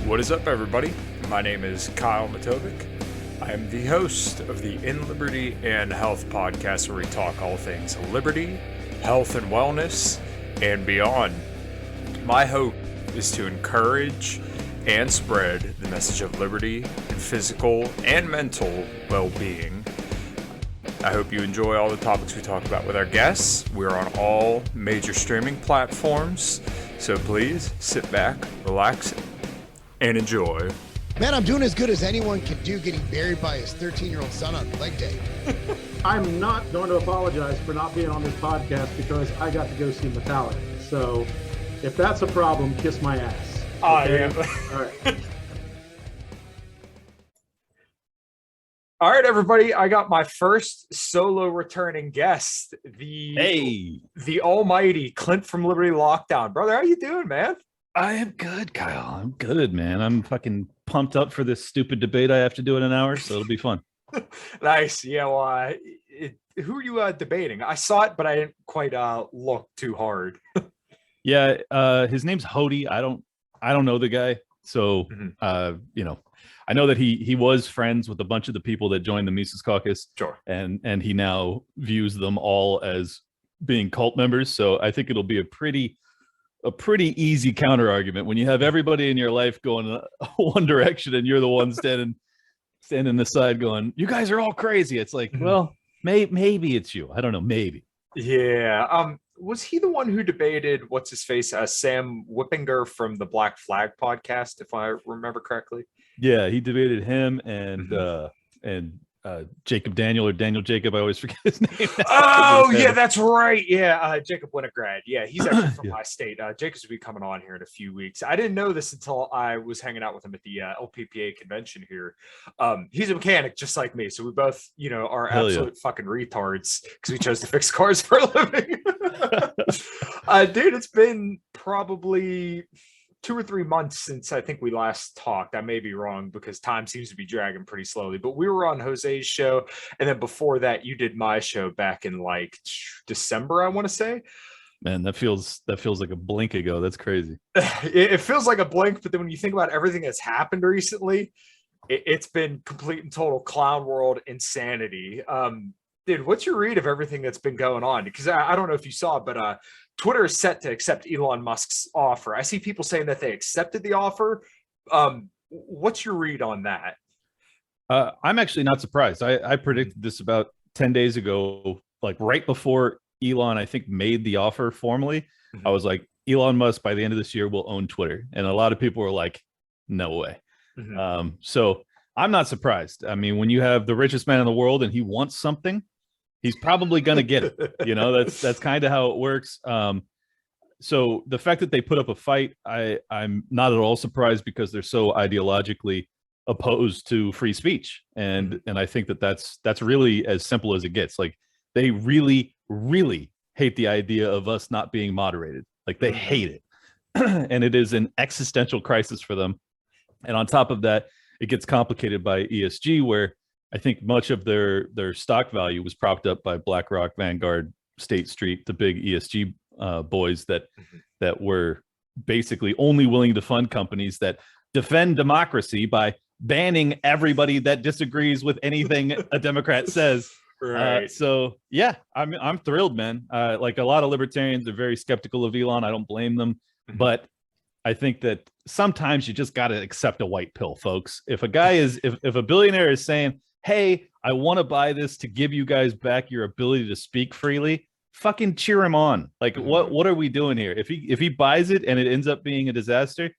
What is up, everybody? My name is Kyle Matovcik. I am the host of the In Liberty and Health podcast, where we talk all things liberty, health, and wellness, and beyond. My hope is to encourage and spread the message of liberty and physical and mental well-being. I hope you enjoy all the topics we talk about with our guests. We're on all major streaming platforms, so please sit back, relax, and enjoy. Man, I'm doing as good as anyone can do getting buried by his 13-year-old son on leg day. I'm not going to apologize for not being on this podcast because I got to go see Metallica. So if that's a problem, kiss my ass. Okay? All right. All right, everybody. I got my first solo returning guest, the almighty Clint from Liberty Lockdown. Brother, how you doing, man? I am good, Kyle. I'm good, man. I'm fucking pumped up for this stupid debate I have to do in an hour, so it'll be fun. Nice. Yeah, well, who are you debating? I saw it, but I didn't quite look too hard. Yeah, his name's Hody. I don't know the guy, so I know that he was friends with a bunch of the people that joined the Mises Caucus. Sure. And he now views them all as being cult members. So I think it'll be a pretty easy counter argument when you have everybody in your life going one direction and you're the one standing aside going, you guys are all crazy. It's like, well, maybe it's you. I don't know. Maybe. Yeah. Was he the one who debated what's his face? Sam Whippinger from the Black Flag podcast, if I remember correctly. Yeah, he debated him and Jacob Daniel or Daniel Jacob. I always forget his name. Oh, yeah, that's right. Yeah, Jacob Winograd. Yeah, he's actually from my state. Jacob's will be coming on here in a few weeks. I didn't know this until I was hanging out with him at the LPPA convention here. He's a mechanic just like me, so we both, are absolute fucking retards because we chose to fix cars for a living. Dude, it's been probably 2 or 3 months since I think we last talked. I may be wrong because time seems to be dragging pretty slowly, but we were on Jose's show. And then before that, you did my show back in like December, I want to say. Man, that feels like a blink ago. That's crazy. It feels like a blink, but then when you think about everything that's happened recently, it's been complete and total clown world insanity. Dude, what's your read of everything that's been going on? Because I don't know if you saw, but Twitter is set to accept Elon Musk's offer. I see people saying that they accepted the offer. What's your read on that? I'm actually not surprised. I predicted this about 10 days ago, like right before Elon, I think, made the offer formally. Mm-hmm. I was like, Elon Musk by the end of this year will own Twitter. And a lot of people were like, no way. Mm-hmm. So I'm not surprised. I mean, when you have the richest man in the world and he wants something, he's probably going to get it. That's kind of how it works. So the fact that they put up a fight, I'm not at all surprised because they're so ideologically opposed to free speech. And I think that's really as simple as it gets. Like, they really, really hate the idea of us not being moderated. Like, they hate it. And it is an existential crisis for them. And on top of that, it gets complicated by ESG, where I think much of their stock value was propped up by BlackRock, Vanguard, State Street, the big ESG boys that were basically only willing to fund companies that defend democracy by banning everybody that disagrees with anything a Democrat says. Right. So yeah, I'm thrilled, man. Like, a lot of libertarians are very skeptical of Elon. I don't blame them, but I think that sometimes you just got to accept a white pill, folks. If a billionaire is saying, hey, I want to buy this to give you guys back your ability to speak freely, fucking cheer him on. Like, what are we doing here? If he buys it and it ends up being a disaster,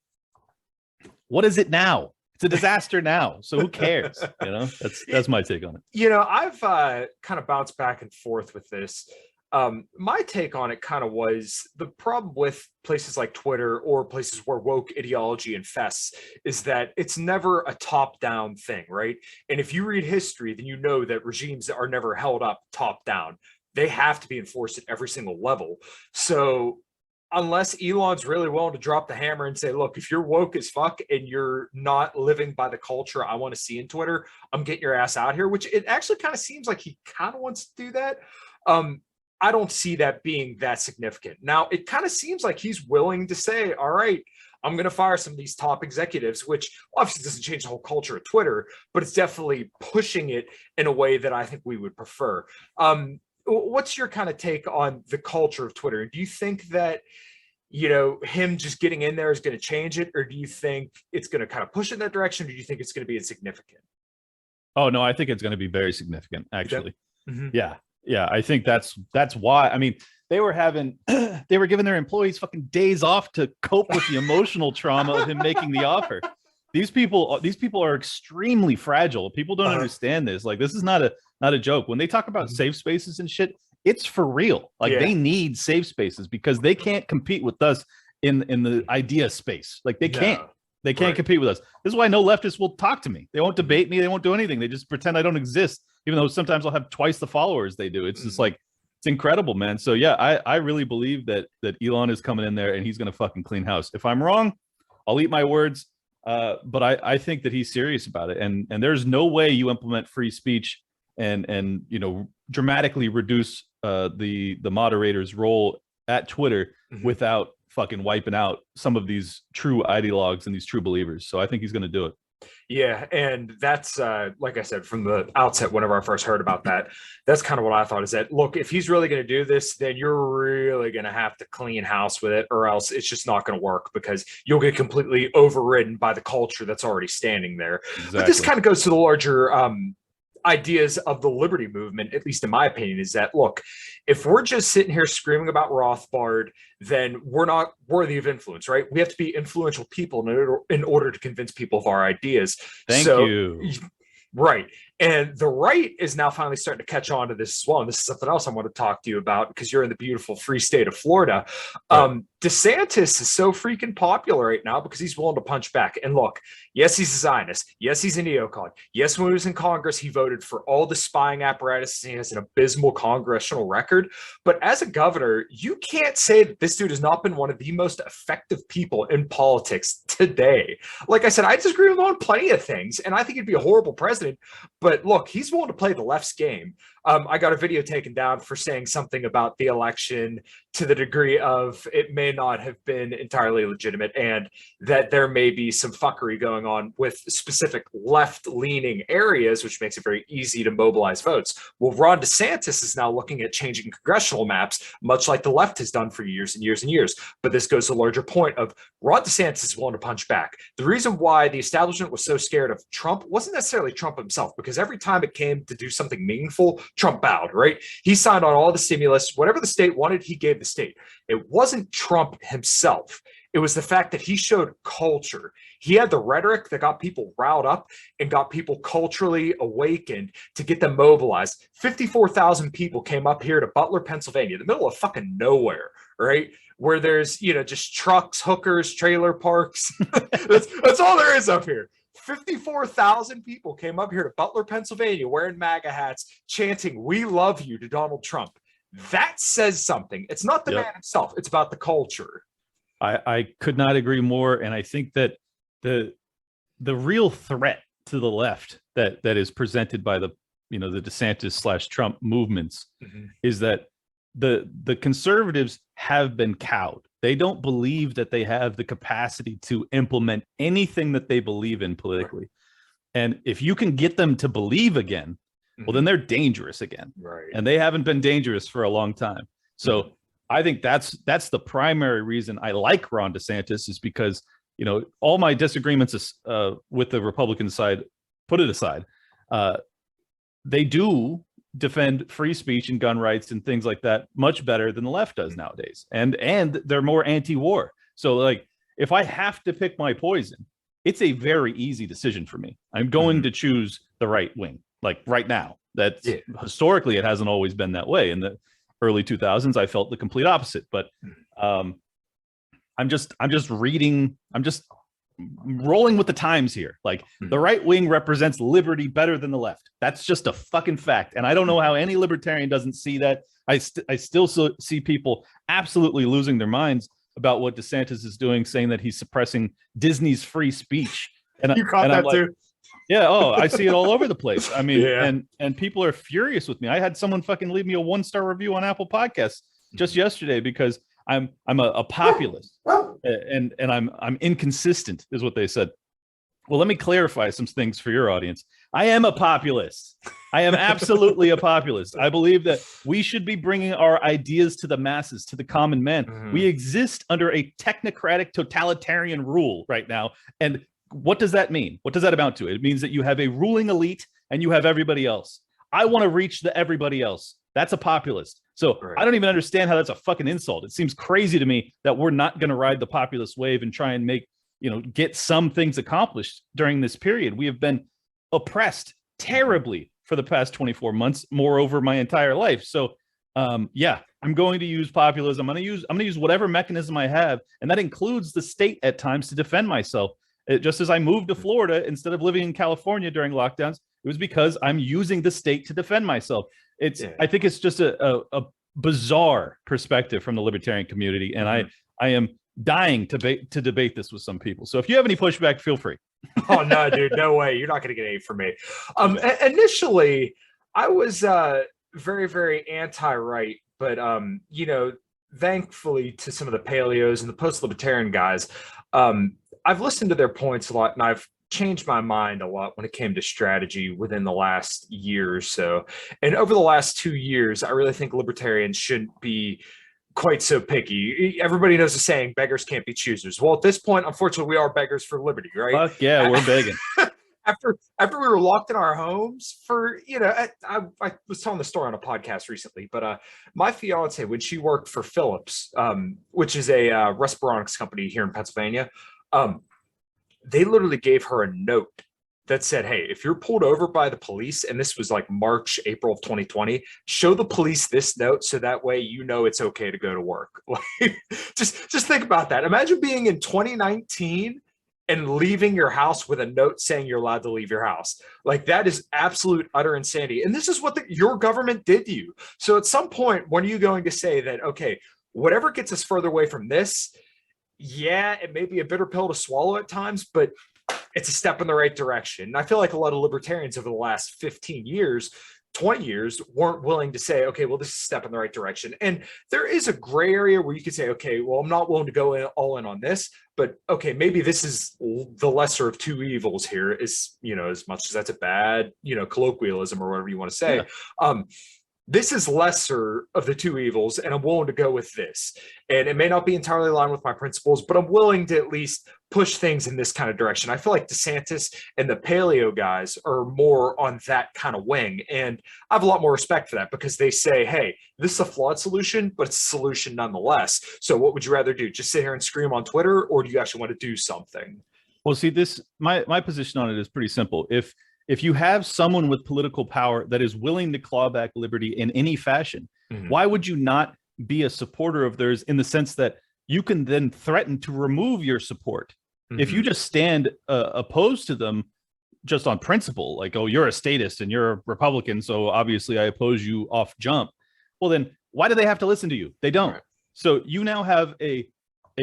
what is it now? It's a disaster now. So who cares? That's my take on it. I've kind of bounced back and forth with this. My take on it kind of was, the problem with places like Twitter or places where woke ideology infests is that it's never a top-down thing, right? And if you read history, then you know that regimes are never held up top-down. They have to be enforced at every single level. So unless Elon's really willing to drop the hammer and say, look, if you're woke as fuck and you're not living by the culture I want to see in Twitter, I'm getting your ass out here, which it actually kind of seems like he kind of wants to do that. I don't see that being that significant. Now, it kind of seems like he's willing to say, all right, I'm going to fire some of these top executives, which obviously doesn't change the whole culture of Twitter, but it's definitely pushing it in a way that I think we would prefer. What's your kind of take on the culture of Twitter? Do you think that, him just getting in there is going to change it, or do you think it's going to kind of push it in that direction, or do you think it's going to be insignificant? Oh no, I think it's going to be very significant, actually. Mm-hmm. Yeah. I think that's why. I mean, they were giving their employees fucking days off to cope with the emotional trauma of him making the offer. These people are extremely fragile. People don't understand this. Like, this is not a joke. When they talk about safe spaces and shit, it's for real. Like, they need safe spaces because they can't compete with us in the idea space. Like, they can't. They can't compete with us. This is why no leftists will talk to me. They won't debate me. They won't do anything. They just pretend I don't exist, even though sometimes I'll have twice the followers they do. It's just like, it's incredible, man. So yeah, I really believe that Elon is coming in there and he's going to fucking clean house. If I'm wrong, I'll eat my words. But I think that he's serious about it. And there's no way you implement free speech and dramatically reduce the moderator's role at Twitter without fucking wiping out some of these true ideologues and these true believers. So I think he's going to do it. Yeah, and that's like I said from the outset, whenever I first heard about that, that's kind of what I thought, is that, look, if he's really going to do this, then you're really going to have to clean house with it, or else it's just not going to work, because you'll get completely overridden by the culture that's already standing there. Exactly. But this kind of goes to the larger ideas of the liberty movement, at least in my opinion, is that, look, if we're just sitting here screaming about Rothbard, then we're not worthy of influence, right? We have to be influential people in order to convince people of our ideas. Thank you. Right. And the right is now finally starting to catch on to this as well. And this is something else I want to talk to you about, because you're in the beautiful free state of Florida. Right. DeSantis is so freaking popular right now because he's willing to punch back. And look, yes, he's a Zionist. Yes, he's a neocon. Yes, when he was in Congress, he voted for all the spying apparatus. He has an abysmal congressional record. But as a governor, you can't say that this dude has not been one of the most effective people in politics today. Like I said, I disagree with him on plenty of things, and I think he'd be a horrible president. But look, he's willing to play the left's game. I got a video taken down for saying something about the election to the degree of it may not have been entirely legitimate, and that there may be some fuckery going on with specific left-leaning areas, which makes it very easy to mobilize votes. Well, Ron DeSantis is now looking at changing congressional maps, much like the left has done for years and years and years. But this goes to the larger point of Ron DeSantis is willing to punch back. The reason why the establishment was so scared of Trump wasn't necessarily Trump himself, because every time it came to do something meaningful, Trump bowed, right? He signed on all the stimulus. Whatever the state wanted, he gave the state. It wasn't Trump himself. It was the fact that he showed culture. He had the rhetoric that got people riled up and got people culturally awakened to get them mobilized. 54,000 people came up here to Butler, Pennsylvania, the middle of fucking nowhere, right? Where there's, just trucks, hookers, trailer parks. That's all there is up here. 54,000 people came up here to Butler, Pennsylvania, wearing MAGA hats, chanting, "We love you" to Donald Trump. That says something. It's not the man himself. It's about the culture. I could not agree more. And I think that the real threat to the left that is presented by the DeSantis/Trump movements is that the conservatives have been cowed. They don't believe that they have the capacity to implement anything that they believe in politically. And if you can get them to believe again, well, then they're dangerous again. Right. And they haven't been dangerous for a long time. So I think that's the primary reason I like Ron DeSantis, is because, all my disagreements with the Republican side, put it aside, they do defend free speech and gun rights and things like that much better than the left does nowadays. And they're more anti-war. So, like, if I have to pick my poison, it's a very easy decision for me. I'm going to choose the right wing, like right now. That's historically, it hasn't always been that way. In the early 2000s, I felt the complete opposite. But I'm just rolling with the times here. Like, the right wing represents liberty better than the left. That's just a fucking fact. And I don't know how any libertarian doesn't see that. I still see people absolutely losing their minds about what DeSantis is doing, saying that he's suppressing Disney's free speech. And you caught that too? Yeah. Oh, I see it all over the place. I mean, and people are furious with me. I had someone fucking leave me a 1-star review on Apple Podcasts just yesterday because I'm a populist, and I'm inconsistent, is what they said. Well, let me clarify some things for your audience. I am a populist. I am absolutely a populist. I believe that we should be bringing our ideas to the masses, to the common man. Mm-hmm. We exist under a technocratic totalitarian rule right now. And what does that mean? What does that amount to? It means that you have a ruling elite and you have everybody else. I want to reach the everybody else. That's a populist. So right. I don't even understand how that's a fucking insult. It seems crazy to me that we're not going to ride the populist wave and try and make, get some things accomplished during this period. We have been oppressed terribly for the past 24 months, moreover my entire life. So yeah, I'm going to use populism. I'm going to use whatever mechanism I have. And that includes the state at times to defend myself. Just as I moved to Florida instead of living in California during lockdowns, it was because I'm using the state to defend myself. I think it's just a bizarre perspective from the libertarian community. And I am dying to debate this with some people. So if you have any pushback, feel free. Oh no, dude, no way. You're not going to get any from me. Initially, I was very, very anti-right, but thankfully to some of the paleos and the post-libertarian guys, I've listened to their points a lot, and I've changed my mind a lot when it came to strategy within the last year or so. And over the last 2 years, I really think libertarians shouldn't be quite so picky. Everybody knows the saying, beggars can't be choosers. Well, at this point, unfortunately, we are beggars for liberty, right? Fuck yeah, we're begging. After we were locked in our homes for, I was telling the story on a podcast recently, but my fiance, when she worked for Philips, which is a respironics company here in Pennsylvania, they literally gave her a note that said, hey, if you're pulled over by the police, and this was like March, April of 2020, show the police this note so that way it's okay to go to work. Like, just think about that. Imagine being in 2019 and leaving your house with a note saying you're allowed to leave your house. Like, that is absolute utter insanity. And this is what your government did to you. So at some point, when are you going to say that, okay, whatever gets us further away from this, yeah, it may be a bitter pill to swallow at times, but it's a step in the right direction. And I feel like a lot of libertarians over the last 15 years, 20 years weren't willing to say, okay, well, this is a step in the right direction. And there is a gray area where you could say, okay, well, I'm not willing to go all in on this, but okay, maybe this is the lesser of two evils here, is, as much as that's a bad, colloquialism or whatever you want to say. Yeah. This is lesser of the two evils, and I'm willing to go with this. And it may not be entirely aligned with my principles, but I'm willing to at least push things in this kind of direction. I feel like DeSantis and the paleo guys are more on that kind of wing. And I have a lot more respect for that, because they say, hey, this is a flawed solution, but it's a solution nonetheless. So what would you rather do? Just sit here and scream on Twitter, or do you actually want to do something? Well, see, my position on it is pretty simple. If you have someone with political power that is willing to claw back liberty in any fashion, why would you not be a supporter of theirs, in the sense that you can then threaten to remove your support? If you just stand opposed to them just on principle, like, oh, you're a statist and you're a Republican, so obviously I oppose you off jump. Well, then why do they have to listen to you? They don't. Right. So you now have a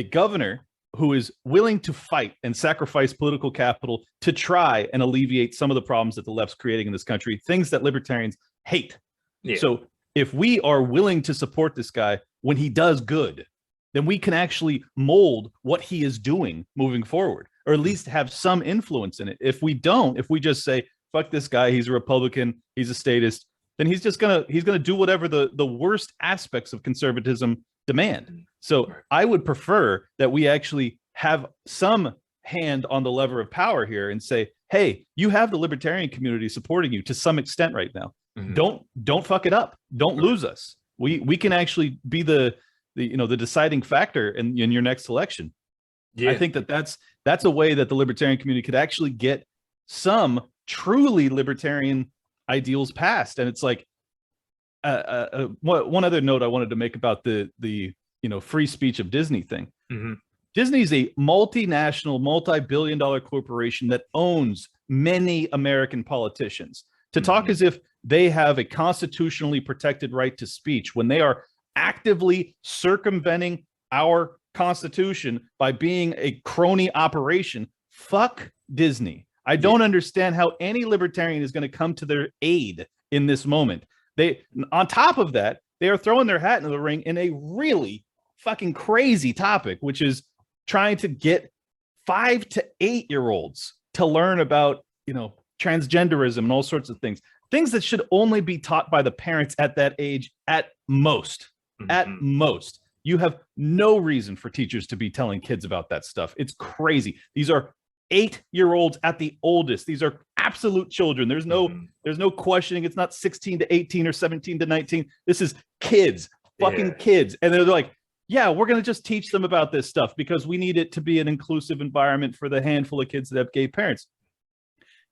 governor who is willing to fight and sacrifice political capital to try and alleviate some of the problems that the left's creating in this country, things that libertarians hate. Yeah. So if we are willing to support this guy when he does good, then we can actually mold what he is doing moving forward, or at least have some influence in it. If we don't, if we just say, fuck this guy, he's a Republican, he's a statist, then he's gonna do whatever the worst aspects of conservatism demand. So I would prefer that we actually have some hand on the lever of power here and say, hey, you have the libertarian community supporting you to some extent right now. Don't fuck it up. Don't lose us. We can actually be the deciding factor in your next election. Yeah. I think that's a way that the libertarian community could actually get some truly libertarian ideals passed. And it's like, one other note I wanted to make about the free speech of Disney thing. Disney's a multinational, multi-billion-dollar corporation that owns many American politicians. To talk as if they have a constitutionally protected right to speech when they are actively circumventing our Constitution by being a crony operation, fuck Disney. I don't understand how any libertarian is going to come to their aid in this moment. On top of that, they are throwing their hat into the ring in a really fucking crazy topic, which is trying to get 5 to 8 year olds to learn about, transgenderism and all sorts of things that should only be taught by the parents at that age at most. At most. You have no reason for teachers to be telling kids about that stuff. It's crazy. These are 8-year-olds at the oldest. These are absolute children. There's no questioning. It's not 16 to 18 or 17 to 19. This is kids, fucking kids. And they're like, yeah, we're going to just teach them about this stuff because we need it to be an inclusive environment for the handful of kids that have gay parents.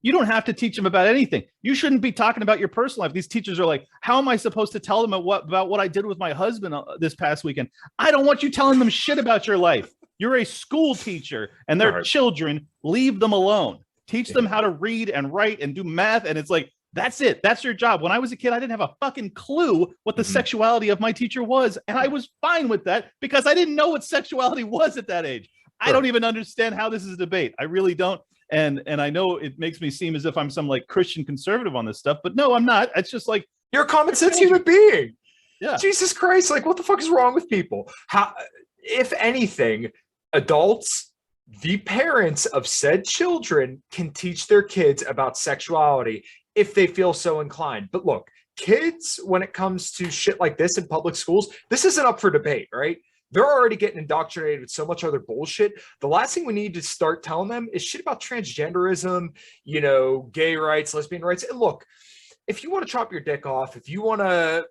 You don't have to teach them about anything. You shouldn't be talking about your personal life. These teachers are like, how am I supposed to tell them about what I did with my husband this past weekend? I don't want you telling them shit about your life. You're a school teacher and they're children. Leave them alone. Teach them how to read and write and do math. And it's like, that's it. That's your job. When I was a kid, I didn't have a fucking clue what the sexuality of my teacher was. And I was fine with that because I didn't know what sexuality was at that age. I don't even understand how this is a debate. I really don't. And I know it makes me seem as if I'm some like Christian conservative on this stuff, but no, I'm not. It's just like, you're a common sense human being. Yeah. Jesus Christ. Like, what the fuck is wrong with people? How, if anything, adults, the parents of said children can teach their kids about sexuality if they feel so inclined. But look, kids, when it comes to shit like this in public schools, this isn't up for debate, right? They're already getting indoctrinated with so much other bullshit. The last thing we need to start telling them is shit about transgenderism, gay rights, lesbian rights. And look, if you want to chop your dick off, if you want to,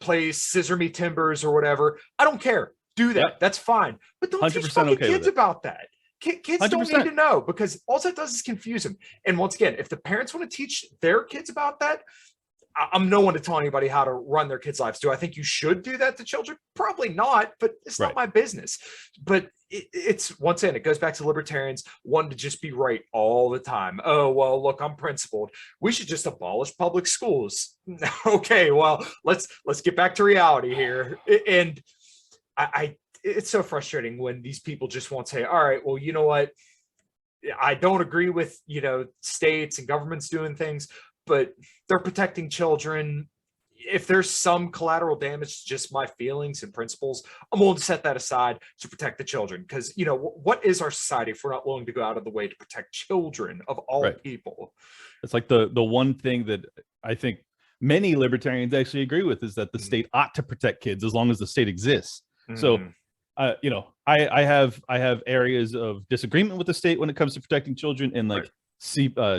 play scissor me timbers or whatever, I don't care. Do that. Yep. That's fine. But don't teach fucking kids about that. Kids 100%. Don't need to know because all that does is confuse them. And once again, if the parents want to teach their kids about that, I'm no one to tell anybody how to run their kids' lives. Do I think you should do that to children? Probably not, but it's not my business. But it's once again, it goes back to libertarians wanting to just be right all the time. Oh, well, look, I'm principled. We should just abolish public schools. Okay, well, let's get back to reality here. And it's so frustrating when these people just won't say, all right, well, you know what? I don't agree with, states and governments doing things, but they're protecting children. If there's some collateral damage to just my feelings and principles, I'm willing to set that aside to protect the children. Because, what is our society if we're not willing to go out of the way to protect children of all people? It's like the one thing that I think many libertarians actually agree with is that the state ought to protect kids as long as the state exists. So, I have areas of disagreement with the state when it comes to protecting children and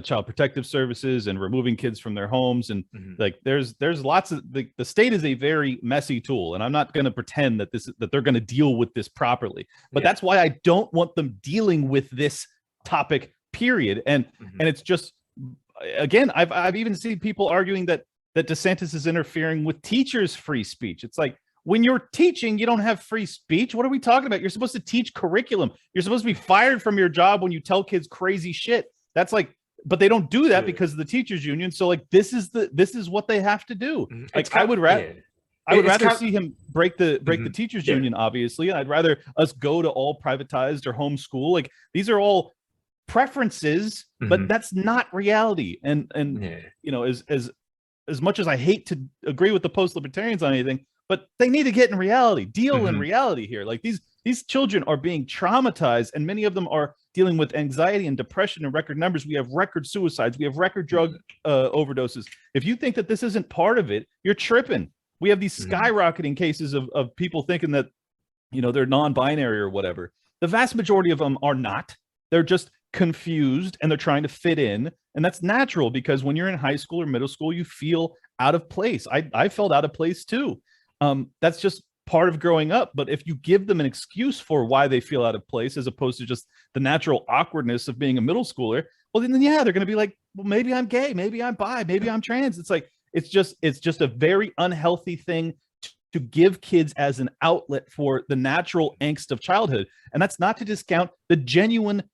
child protective services and removing kids from their homes. And like, there's lots of the state is a very messy tool. And I'm not going to pretend that they're going to deal with this properly, but that's why I don't want them dealing with this topic, period. And it's just, again, I've even seen people arguing that DeSantis is interfering with teachers' free speech. It's like, when you're teaching, you don't have free speech. What are we talking about? You're supposed to teach curriculum. You're supposed to be fired from your job when you tell kids crazy shit. That's like, but they don't do that because of the teachers union. So like, this is what they have to do. Like, I would rather see him break the teachers union, obviously. And I'd rather us go to all privatized or homeschool. Like, these are all preferences, but that's not reality. And as much as I hate to agree with the post-libertarians on anything, but they need to get in reality, in reality here. Like, these children are being traumatized, and many of them are dealing with anxiety and depression in record numbers. We have record suicides. We have record drug overdoses. If you think that this isn't part of it, you're tripping. We have these skyrocketing cases of people thinking that, they're non-binary or whatever. The vast majority of them are not. They're just confused and they're trying to fit in. And that's natural because when you're in high school or middle school, you feel out of place. I felt out of place too. That's just part of growing up. But if you give them an excuse for why they feel out of place, as opposed to just the natural awkwardness of being a middle schooler, well, then they're going to be like, well, maybe I'm gay, maybe I'm bi, maybe I'm trans. It's like, it's just a very unhealthy thing to give kids as an outlet for the natural angst of childhood. And that's not to discount the genuine,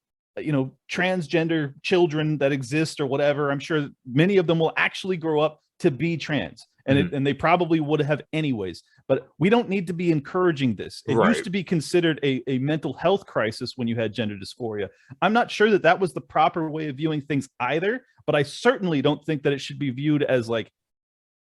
transgender children that exist or whatever. I'm sure many of them will actually grow up to be trans. And they probably would have anyways, but we don't need to be encouraging this. It used to be considered a mental health crisis when you had gender dysphoria. I'm not sure that was the proper way of viewing things either, but I certainly don't think that it should be viewed as like,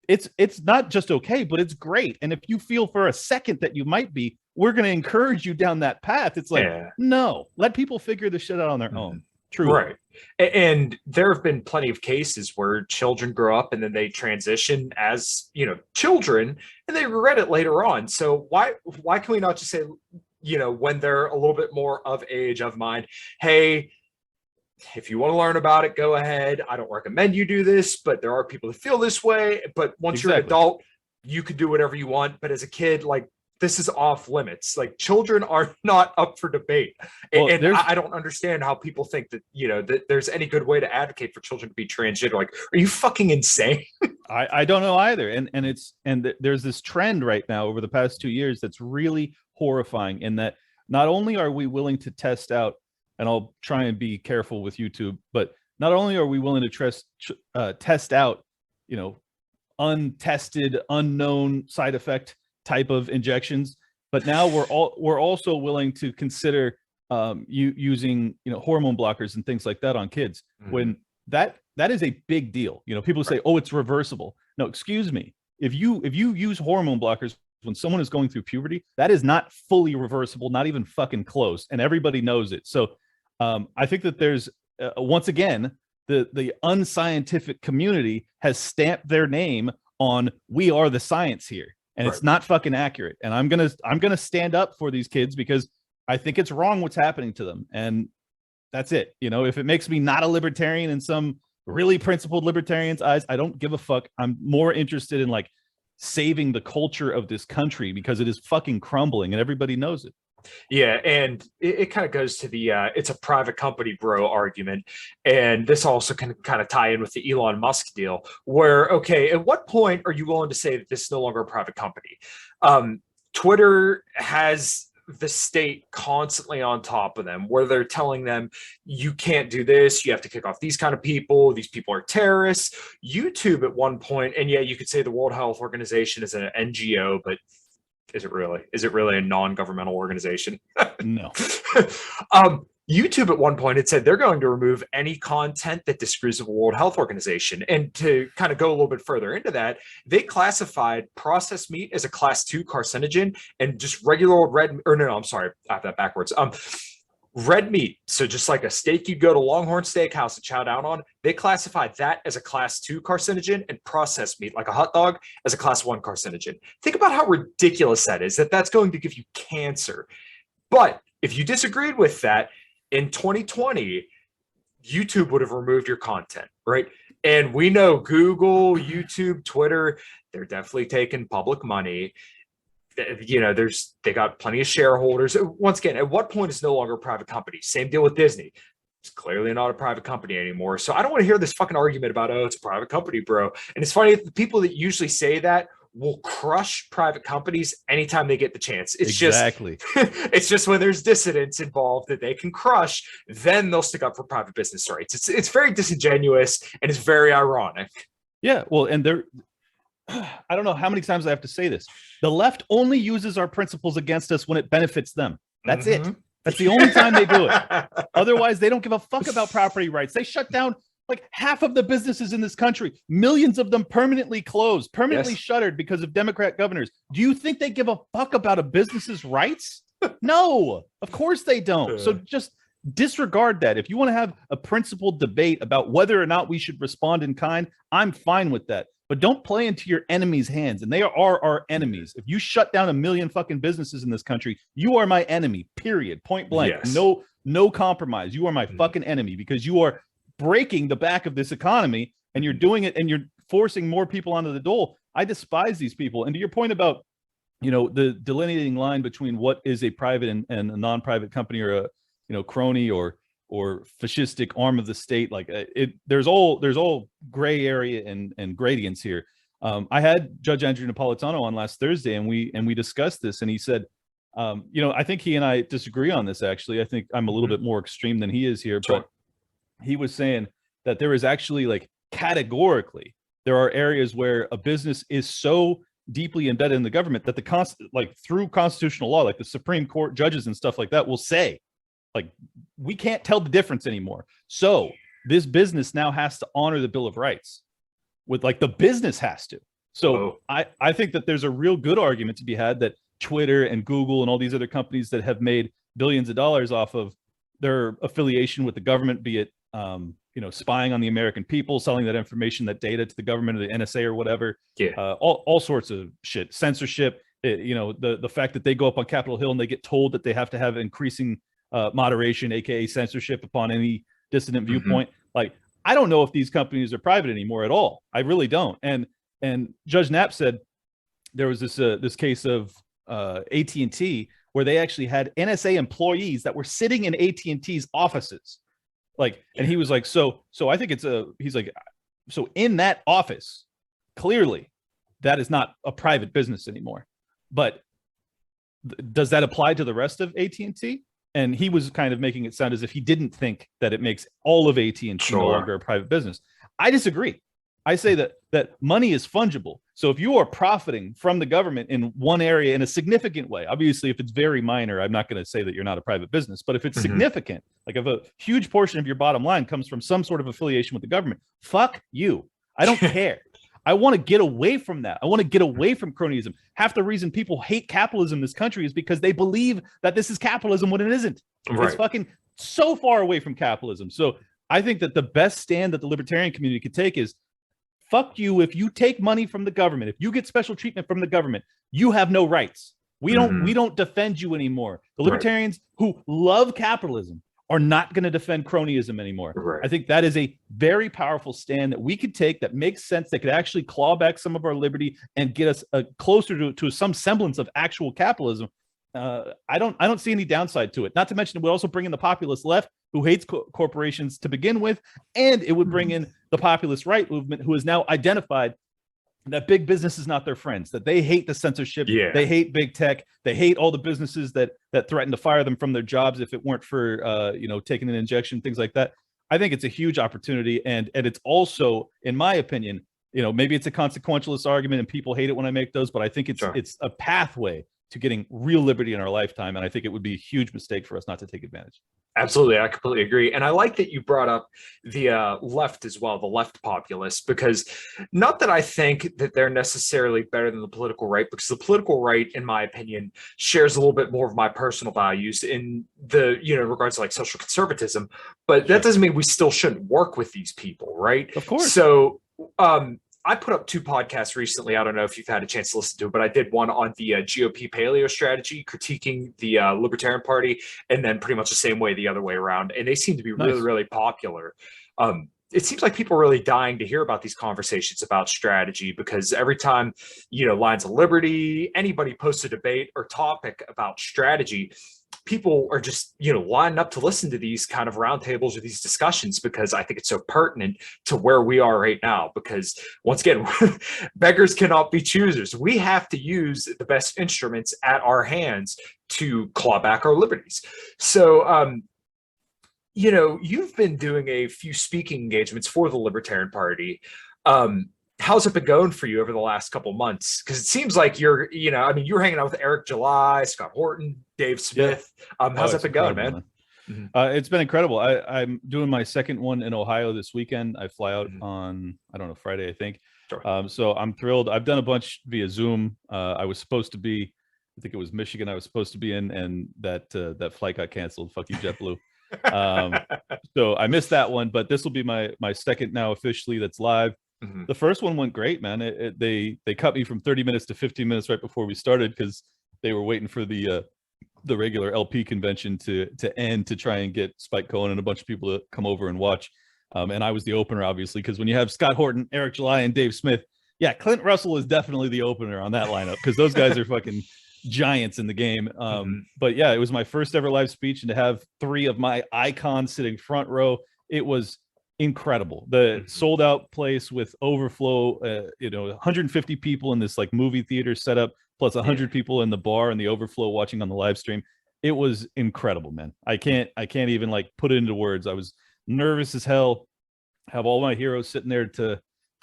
it's not just okay, but it's great. And if you feel for a second that you might be, we're going to encourage you down that path. It's like, no, let people figure this shit out on their own. True. Right. And there have been plenty of cases where children grow up and then they transition as, children, and they regret it later on. So why can we not just say, when they're a little bit more of age, of mind, hey, if you want to learn about it, go ahead. I don't recommend you do this, but there are people that feel this way. But once you're an adult, you could do whatever you want. But as a kid, like, this is off limits. Like, children are not up for debate. Well, and I don't understand how people think that, that there's any good way to advocate for children to be transgender. Like, are you fucking insane? I don't know either. And there's this trend right now over the past 2 years that's really horrifying, in that not only are we willing to test out, and I'll try and be careful with YouTube, but not only are we willing to test out, untested, unknown side effect type of injections, but now we're also willing to consider using hormone blockers and things like that on kids, when that is a big deal. People say, oh, it's reversible. No, excuse me. If you use hormone blockers when someone is going through puberty, that is not fully reversible, not even fucking close, and everybody knows it. So I think that there's once again, the unscientific community has stamped their name on, we are the science here, and it's not fucking accurate. And I'm gonna stand up for these kids, because I think it's wrong what's happening to them, and that's it. If it makes me not a libertarian in some really principled libertarian's eyes, I don't give a fuck. I'm more interested in like saving the culture of this country, because it is fucking crumbling and everybody knows it. Yeah, and it kind of goes to the it's a private company, bro, argument. And this also can kind of tie in with the Elon Musk deal, where, okay, at what point are you willing to say that this is no longer a private company? Twitter has the state constantly on top of them, where they're telling them, you can't do this, you have to kick off these kind of people, these people are terrorists. YouTube at one point, and yeah, you could say the World Health Organization is an NGO, but is it really a non-governmental organization? No. YouTube at one point had said they're going to remove any content that disagrees with the World Health Organization. And to kind of go a little bit further into that, they classified processed meat as a class 2 carcinogen, and just regular old I'm sorry, I have that backwards. Red meat, so just like a steak you'd go to Longhorn Steakhouse and chow down on, they classified that as a class 2 carcinogen, and processed meat, like a hot dog, as a class 1 carcinogen. Think about how ridiculous that is, that's going to give you cancer. But if you disagreed with that, in 2020, YouTube would have removed your content, right? And we know Google, YouTube, Twitter, they're definitely taking public money. They got plenty of shareholders. Once again, at what point is no longer a private company? Same deal with Disney. It's clearly not a private company anymore. So I don't want to hear this fucking argument about, oh, it's a private company, bro. And it's funny, the people that usually say that will crush private companies anytime they get the chance. It's exactly. It's just when there's dissidents involved that they can crush, then they'll stick up for private business rights. It's very disingenuous, and it's very ironic. Yeah, well, and I don't know how many times I have to say this. The left only uses our principles against us when it benefits them. That's it. That's the only time they do it. Otherwise, they don't give a fuck about property rights. They shut down like half of the businesses in this country. Millions of them permanently closed, permanently shuttered because of Democrat governors. Do you think they give a fuck about a business's rights? No, of course they don't. So just disregard that. If you want to have a principled debate about whether or not we should respond in kind, I'm fine with that. But don't play into your enemy's hands, and they are our enemies. If you shut down 1 million fucking businesses in this country, you are my enemy, period, point blank. Yes. No compromise. You are my fucking enemy, because you are breaking the back of this economy, and you're doing it, and you're forcing more people onto the dole. I despise these people. And to your point about, the delineating line between what is a private and a non-private company, or a, crony or fascistic arm of the state, like there's all gray area and gradients here. I had Judge Andrew Napolitano on last Thursday, and we discussed this, and he said, I think he and I disagree on this. Actually, I think I'm a little bit more extreme than he is here, but he was saying that there is actually, like, categorically, there are areas where a business is so deeply embedded in the government that through constitutional law, like the Supreme Court judges and stuff like that will say, like, we can't tell the difference anymore. So this business now has to honor the Bill of Rights, with, like, the business has to. So I think that there's a real good argument to be had that Twitter and Google and all these other companies that have made billions of dollars off of their affiliation with the government, be it spying on the American people, selling that information, that data to the government or the NSA or whatever. Yeah. All sorts of shit, censorship. The fact that they go up on Capitol Hill and they get told that they have to have increasing moderation, aka censorship, upon any dissident viewpoint. Like, I don't know if these companies are private anymore at all. I really don't. And Judge Knapp said there was this case of AT&T where they actually had NSA employees that were sitting in AT&T's offices. Like, and he was like, so I think he's like, so in that office, clearly that is not a private business anymore. But does that apply to the rest of AT&T? And he was kind of making it sound as if he didn't think that it makes all of AT&T no longer a private business. I disagree. I say that money is fungible. So if you are profiting from the government in one area in a significant way, obviously if it's very minor, I'm not going to say that you're not a private business, but if it's significant, like if a huge portion of your bottom line comes from some sort of affiliation with the government, fuck you. I don't care. I want to get away from that. I want to get away from cronyism. Half the reason people hate capitalism in this country is because they believe that this is capitalism when it isn't. Right. It's fucking so far away from capitalism. So I think that the best stand that the libertarian community could take is, fuck you. If you take money from the government, if you get special treatment from the government, you have no rights. We don't defend you anymore. The libertarians who love capitalism are not going to defend cronyism anymore. Right. I think that is a very powerful stand that we could take that makes sense, that could actually claw back some of our liberty and get us closer to some semblance of actual capitalism. I don't see any downside to it. Not to mention, it would also bring in the populist left, who hates corporations to begin with, and it would bring in the populist right movement, who has now identified that big business is not their friends, that they hate the censorship, they hate big tech, they hate all the businesses that threaten to fire them from their jobs if it weren't for taking an injection, things like that. I think it's a huge opportunity, and it's also, in my opinion, maybe it's a consequentialist argument and people hate it when I make those, but I think it's a pathway to getting real liberty in our lifetime, and I think it would be a huge mistake for us not to take advantage. Absolutely. I completely agree. And I like that you brought up the left as well, the left populists, because not that I think that they're necessarily better than the political right, because the political right, in my opinion, shares a little bit more of my personal values in the, regards to like social conservatism, but that doesn't mean we still shouldn't work with these people, right? Of course. So, I put up 2 podcasts recently. I don't know if you've had a chance to listen to it, but I did one on the GOP paleo strategy, critiquing the Libertarian Party, and then pretty much the same way the other way around. And they seem to be really, really popular. It seems like people are really dying to hear about these conversations about strategy, because every time, Lines of Liberty, anybody posts a debate or topic about strategy, people are just, lining up to listen to these kind of roundtables or these discussions, because I think it's so pertinent to where we are right now. Because once again, beggars cannot be choosers. We have to use the best instruments at our hands to claw back our liberties. So, you've been doing a few speaking engagements for the Libertarian Party. How's it been going for you over the last couple of months? Because it seems like you're hanging out with Eric July, Scott Horton, Dave Smith. How's it been going, man? It's been incredible. I'm doing my second one in Ohio this weekend. I fly out on, Friday, I think. Sure. So I'm thrilled. I've done a bunch via Zoom. I was supposed to be, I think it was Michigan I was supposed to be in, and that flight got canceled. Fuck you, JetBlue. So I missed that one, but this will be my second now officially that's live. The first one went great, man. They cut me from 30 minutes to 15 minutes right before we started, because they were waiting for the regular LP convention to end to try and get Spike Cohen and a bunch of people to come over and watch. And I was the opener, obviously, because when you have Scott Horton, Eric July, and Dave Smith, Clint Russell is definitely the opener on that lineup, because those guys are fucking giants in the game. But it was my first ever live speech, and to have 3 of my icons sitting front row, it was incredible. The sold out place with overflow, 150 people in this like movie theater setup, plus 100 people in the bar and the overflow watching on the live stream. It was incredible, man. I can't even like put it into words. I was nervous as hell. Have all my heroes sitting there to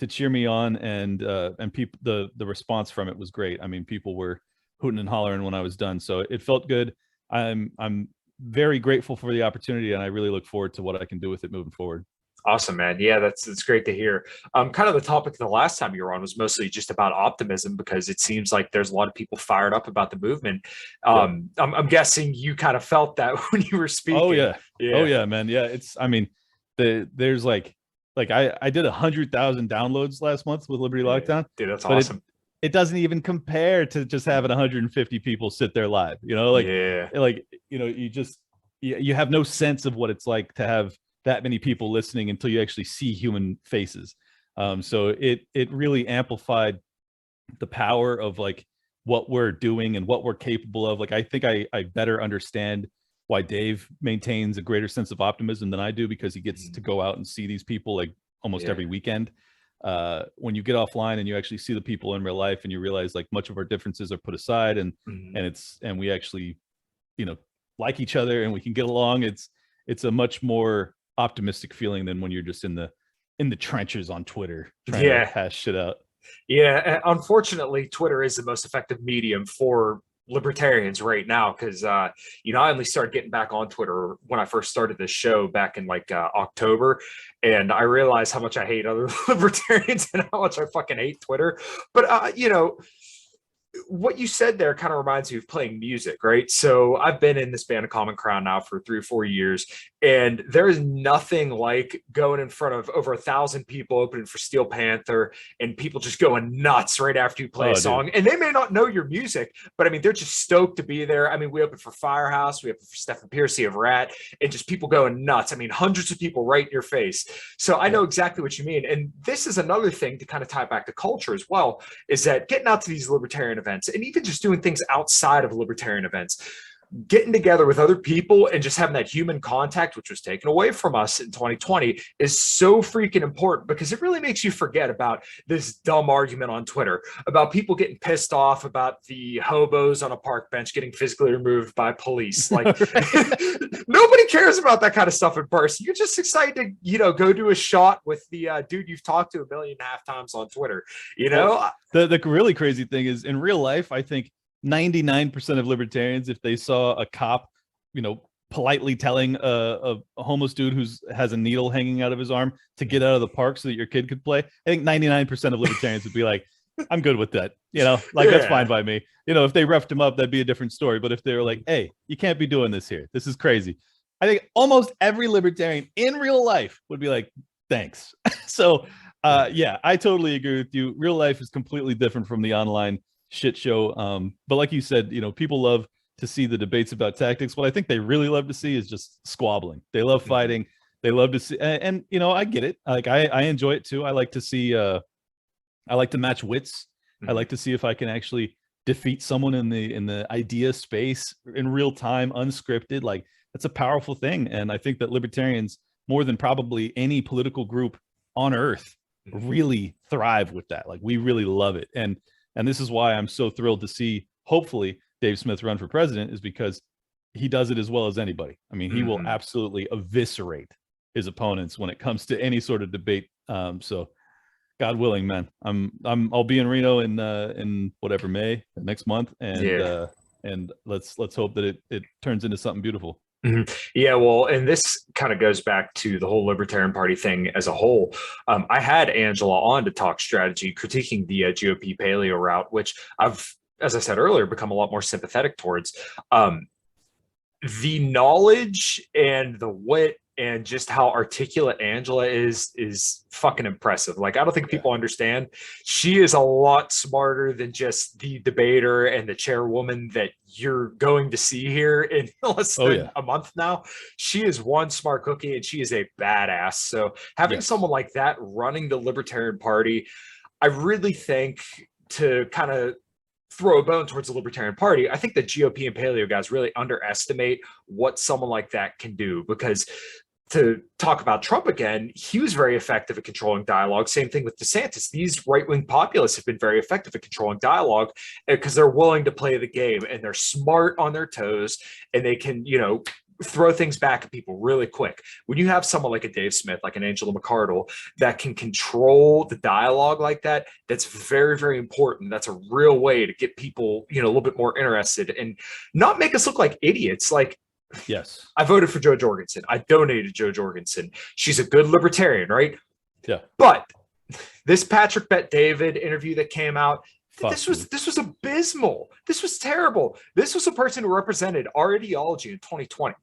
cheer me on, and people, the response from it was great. I mean, people were hooting and hollering when I was done, so it felt good. I'm very grateful for the opportunity, and I really look forward to what I can do with it moving forward. Awesome, man. Yeah, that's great to hear. Kind of the topic the last time you were on was mostly just about optimism because it seems like there's a lot of people fired up about the movement. I'm guessing you kind of felt that when you were speaking. Oh yeah. Yeah. Oh yeah, man. Yeah. I mean, there's like I did 100,000 downloads last month with Liberty Lockdown. Dude, that's but awesome. It doesn't even compare to just having 150 people sit there live, like, Yeah. you have no sense of what it's like to have that many people listening until you actually see human faces. So it really amplified the power of like what we're doing and what we're capable of. Like, I think I better understand why Dave maintains a greater sense of optimism than I do, because he gets to go out and see these people like almost every weekend. When you get offline and you actually see the people in real life and you realize like much of our differences are put aside and we actually, like each other and we can get along. It's a much more optimistic feeling than when you're just in the trenches on Twitter trying to hash shit out. Yeah, unfortunately, Twitter is the most effective medium for libertarians right now because I only started getting back on Twitter when I first started this show back in like October, and I realized how much I hate other libertarians and how much I fucking hate Twitter. But what you said there kind of reminds me of playing music, right? So I've been in this band of Common Crown now for 3 or 4 years, and there is nothing like going in front of over 1,000 people opening for Steel Panther and people just going nuts right after you play a song. Dude. And they may not know your music, but I mean, they're just stoked to be there. I mean, we opened for Firehouse, we opened for Stephen Piercy of Rat, and just people going nuts. I mean, hundreds of people right in your face. So I know exactly what you mean. And this is another thing to kind of tie back to culture as well, is that getting out to these libertarian events and even just doing things outside of libertarian events, getting together with other people and just having that human contact, which was taken away from us in 2020, is so freaking important because it really makes you forget about this dumb argument on Twitter about people getting pissed off about the hobos on a park bench getting physically removed by police. Like nobody cares about that kind of stuff in person. You're just excited to, go do a shot with the dude you've talked to 1.5 million times on Twitter. Well, the really crazy thing is in real life, I think 99% of libertarians, if they saw a cop, politely telling a homeless dude who has a needle hanging out of his arm to get out of the park so that your kid could play, I think 99% of libertarians would be like, I'm good with that. That's fine by me. If they roughed him up, that'd be a different story. But if they were like, hey, you can't be doing this here, this is crazy, I think almost every libertarian in real life would be like, thanks. So I totally agree with you. Real life is completely different from the online shit show. But like you said, people love to see the debates about tactics. What I think they really love to see is just squabbling. They love fighting. They love to see, and I get it. Like I enjoy it too. I like to see, I like to match wits. I like to see if I can actually defeat someone in the idea space in real time, unscripted. Like that's a powerful thing. And I think that libertarians, more than probably any political group on earth, really thrive with that. Like we really love it. And this is why I'm so thrilled to see, hopefully, Dave Smith run for president, is because he does it as well as anybody. I mean, he will absolutely eviscerate his opponents when it comes to any sort of debate. So, God willing, man, I'll be in Reno in whatever May next month, and let's hope that it turns into something beautiful. Yeah, well, and this kind of goes back to the whole Libertarian Party thing as a whole. I had Angela on to talk strategy, critiquing the GOP paleo route, which I've, as I said earlier, become a lot more sympathetic towards. The knowledge and the wit and just how articulate Angela is fucking impressive. Like, I don't think people understand. She is a lot smarter than just the debater and the chairwoman that you're going to see here in less than a month now. She is one smart cookie and she is a badass. So having someone like that running the Libertarian Party, I really think, to kind of throw a bone towards the Libertarian Party, I think the GOP and paleo guys really underestimate what someone like that can do. Because to talk about Trump again, he was very effective at controlling dialogue. Same thing with DeSantis. These right-wing populists have been very effective at controlling dialogue because they're willing to play the game and they're smart on their toes and they can, throw things back at people really quick. When you have someone like a Dave Smith, like an Angela McArdle, that can control the dialogue like that, that's very, very important. That's a real way to get people, a little bit more interested and not make us look like idiots. Like, Yes. I voted for Jo Jorgensen. I donated Jo Jorgensen. She's a good libertarian, right? Yeah. But this Patrick Bet David interview that came out, this was abysmal. This was terrible. This was a person who represented our ideology in 2020.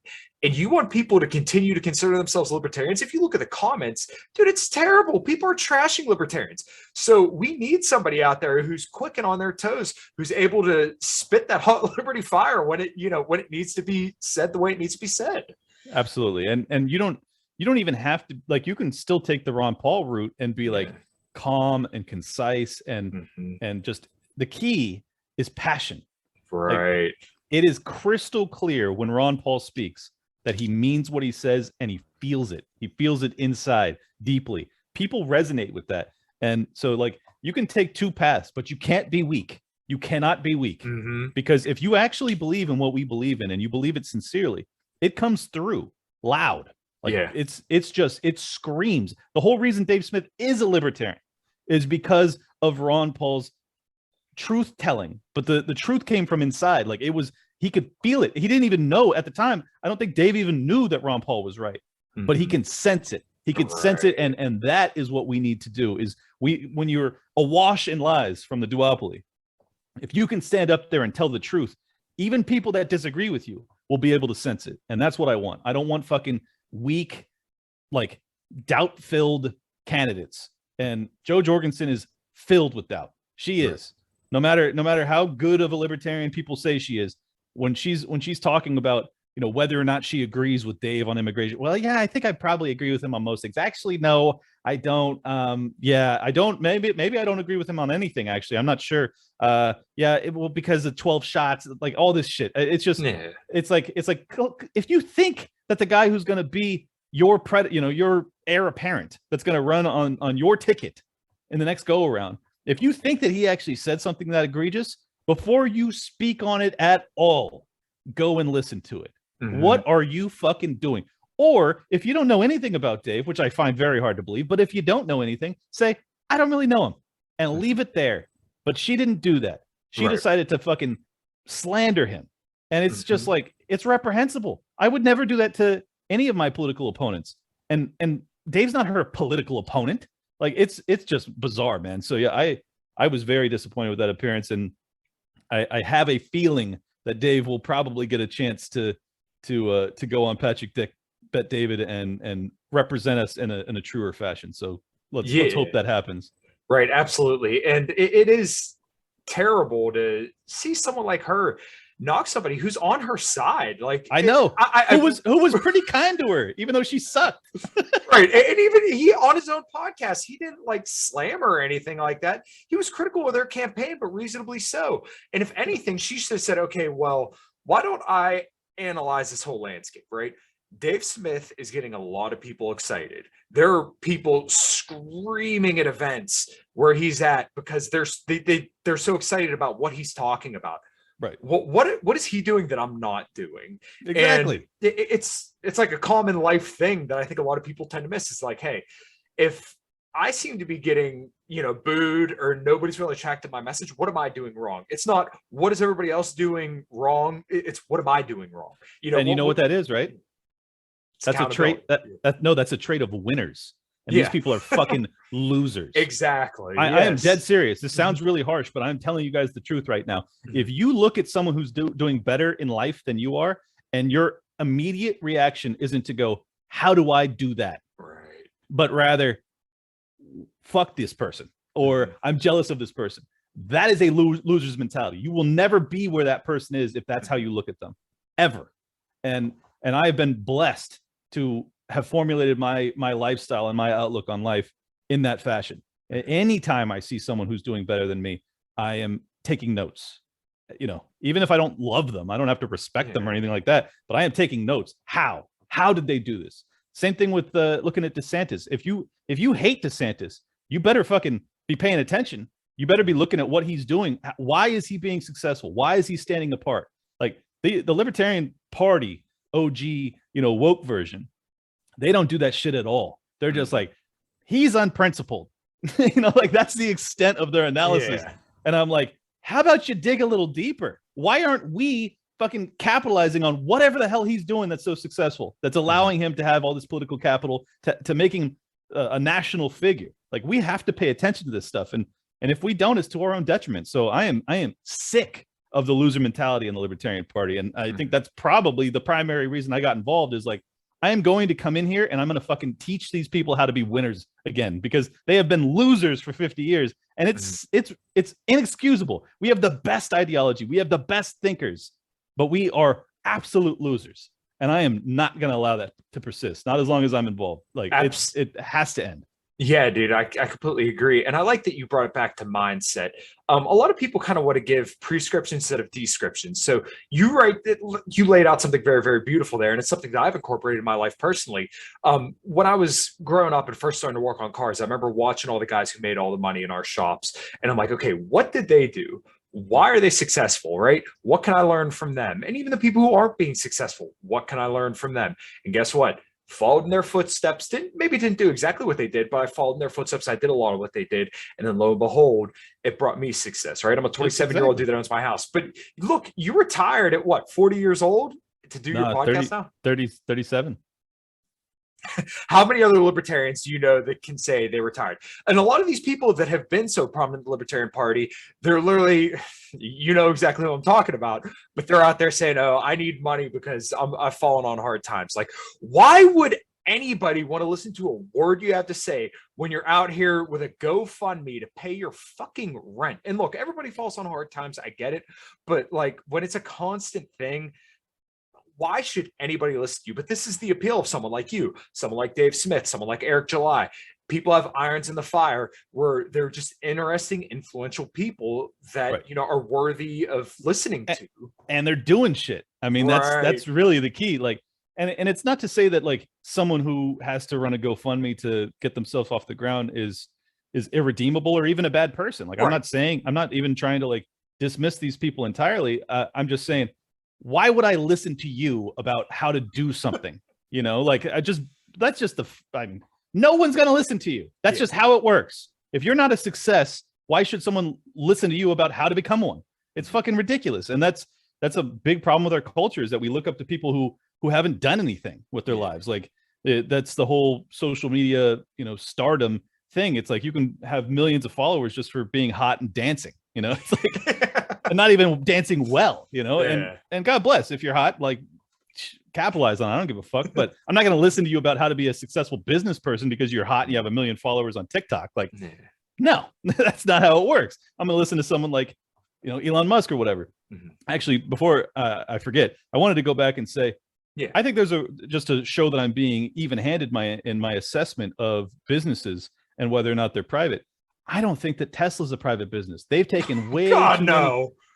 And you want people to continue to consider themselves libertarians? If you look at the comments, dude, it's terrible. People are trashing libertarians. So we need somebody out there who's quick and on their toes, who's able to spit that hot liberty fire when it, when it needs to be said the way it needs to be said. Absolutely. And you don't even have to, like, you can still take the Ron Paul route and be like calm and concise and just the key is passion. Right. Like, it is crystal clear when Ron Paul speaks that he means what he says and he feels it. He feels it inside deeply. People resonate with that. And so, like, you can take two paths, but you can't be weak. You cannot be weak because if you actually believe in what we believe in and you believe it sincerely, it comes through loud. Like it screams. The whole reason Dave Smith is a libertarian is because of Ron Paul's truth telling, but the truth came from inside. Like he could feel it. He didn't even know at the time. I don't think Dave even knew that Ron Paul was right, but he can sense it. He can sense it. And that is what we need to do is when you're awash in lies from the duopoly, if you can stand up there and tell the truth, even people that disagree with you will be able to sense it. And that's what I want. I don't want fucking weak, like doubt-filled candidates. And Jo Jorgensen is filled with doubt. She is. No matter how good of a libertarian people say she is, when she's talking about whether or not she agrees with Dave on immigration. Well, yeah, I think I probably agree with him on most things. Actually, no, I don't. I don't. Maybe I don't agree with him on anything. Actually, I'm not sure. Because of 12 shots, like all this shit. It's just, it's like if you think that the guy who's going to be your your heir apparent that's going to run on your ticket in the next go around, if you think that he actually said something that egregious, before you speak on it at all, go and listen to it. What are you fucking doing? Or if you don't know anything about Dave, which I find very hard to believe, but if you don't know anything, say, I don't really know him, and leave it there. But she didn't do that. She decided to fucking slander him. And it's just like, it's reprehensible. I would never do that to any of my political opponents. And Dave's not her political opponent. Like it's just bizarre, man. So yeah, I was very disappointed with that appearance, and I have a feeling that Dave will probably get a chance to go on Patrick Bet David and represent us in a truer fashion. So let's hope that happens. Right, absolutely. And it is terrible to see someone like her knock somebody who's on her side. Like I know who was pretty kind to her, even though she sucked. Right. And even he on his own podcast, he didn't like slam her or anything like that. He was critical of their campaign, but reasonably so. And if anything, she should have said, okay, well, why don't I analyze this whole landscape, right? Dave Smith is getting a lot of people excited. There are people screaming at events where he's at because they're so excited about what he's talking about. Right. What is he doing that I'm not doing? Exactly. And it's like a common life thing that I think a lot of people tend to miss. It's like, hey, if I seem to be getting, booed or nobody's really attracted to my message, what am I doing wrong? It's not what is everybody else doing wrong. It's what am I doing wrong? What that is, right? That's a trait that's a trait of winners. And these people are fucking losers. Exactly. I am dead serious. This sounds really harsh, but I'm telling you guys the truth right now. If you look at someone who's doing better in life than you are, and your immediate reaction isn't to go, how do I do that? Right. But rather, fuck this person, or I'm jealous of this person. That is a loser's mentality. You will never be where that person is if that's how you look at them, ever. And I've been blessed to have formulated my lifestyle and my outlook on life in that fashion. Anytime I see someone who's doing better than me, I am taking notes. Even if I don't love them, I don't have to respect them or anything like that, but I am taking notes. How did they do this? Same thing with looking at DeSantis. If you hate DeSantis, you better fucking be paying attention. You better be looking at what he's doing. Why is he being successful? Why is he standing apart? Like the Libertarian Party, OG, woke version, they don't do that shit at all. They're just like, he's unprincipled. Like that's the extent of their analysis. And I'm like, how about you dig a little deeper? Why aren't we fucking capitalizing on whatever the hell he's doing that's so successful, that's allowing him to have all this political capital to making a national figure. Like, we have to pay attention to this stuff, and if we don't, it's to our own detriment. So I am sick of the loser mentality in the Libertarian Party, and I think that's probably the primary reason I got involved. Is like, I am going to come in here and I'm going to fucking teach these people how to be winners again, because they have been losers for 50 years, and it's inexcusable. We have the best ideology, we have the best thinkers, but we are absolute losers, and I am not going to allow that to persist. Not as long as I'm involved. Like, it has to end. Yeah, dude, I completely agree. And I like that you brought it back to mindset. A lot of people kind of want to give prescription instead of description. So you laid out something very, very beautiful there. And it's something that I've incorporated in my life personally. When I was growing up and first starting to work on cars, I remember watching all the guys who made all the money in our shops. And I'm like, okay, what did they do? Why are they successful, right? What can I learn from them? And even the people who aren't being successful, what can I learn from them? And guess what? Followed in their footsteps, didn't do exactly what they did, but I followed in their footsteps. I did a lot of what they did. And then lo and behold, it brought me success, right? I'm a 27-year-old dude that owns my house. But look, you retired at what, 40 years old to do your podcast now? 37. How many other libertarians do you know that can say they retired? And a lot of these people that have been so prominent in the Libertarian Party, they're literally, you know exactly what I'm talking about, but they're out there saying, oh, I need money because I've fallen on hard times. Like, why would anybody want to listen to a word you have to say when you're out here with a GoFundMe to pay your fucking rent? And look, everybody falls on hard times. I get it. But like, when it's a constant thing, why should anybody listen to you? But this is the appeal of someone like you, someone like Dave Smith, someone like Eric July. People have irons in the fire where they're just interesting, influential people that, you know, are worthy of listening to. And they're doing shit. I mean, that's really the key. Like, and it's not to say that like someone who has to run a GoFundMe to get themselves off the ground is irredeemable or even a bad person. Like, I'm not even trying to like dismiss these people entirely. I'm just saying, why would I listen to you about how to do something? You know, like no one's going to listen to you. That's just how it works. If you're not a success, why should someone listen to you about how to become one? It's fucking ridiculous. And that's a big problem with our culture, is that we look up to people who haven't done anything with their lives. Like, that's the whole social media, you know, stardom thing. It's like, you can have millions of followers just for being hot and dancing, you know, it's like, and not even dancing well, you know, and God bless if you're hot, like, capitalize on it. I don't give a fuck, but I'm not going to listen to you about how to be a successful business person because you're hot and you have 1 million followers on TikTok. Like, no, that's not how it works. I'm going to listen to someone like, you know, Elon Musk or whatever. Actually, before I forget, I wanted to go back and say, I think there's just to show that I'm being even-handed in my assessment of businesses and whether or not they're private. I don't think that Tesla's a private business. They've taken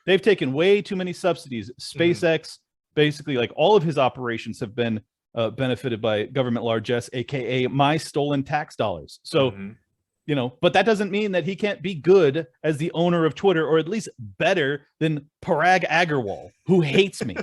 they've taken way too many subsidies. SpaceX, basically, like, all of his operations have been benefited by government largesse, aka my stolen tax dollars. So, you know, but that doesn't mean that he can't be good as the owner of Twitter, or at least better than Parag Agrawal, who hates me.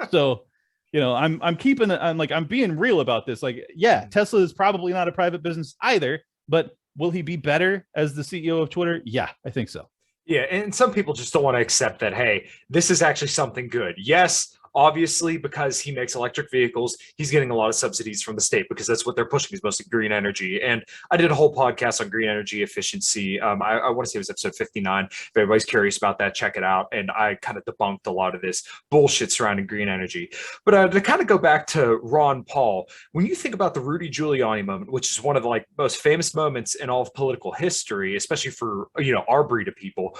So, you know, I'm being real about this. Like, Tesla is probably not a private business either, but will he be better as the CEO of Twitter? Yeah, I think so. Yeah, and some people just don't want to accept that, hey, this is actually something good. Yes, obviously, because he makes electric vehicles, he's getting a lot of subsidies from the state because that's what they're pushing, is mostly green energy. And I did a whole podcast on green energy efficiency. I want to say it was episode 59. If everybody's curious about that, check it out. And I kind of debunked a lot of this bullshit surrounding green energy. But to kind of go back to Ron Paul, when you think about the Rudy Giuliani moment, which is one of the like most famous moments in all of political history, especially for, you know, our breed of people,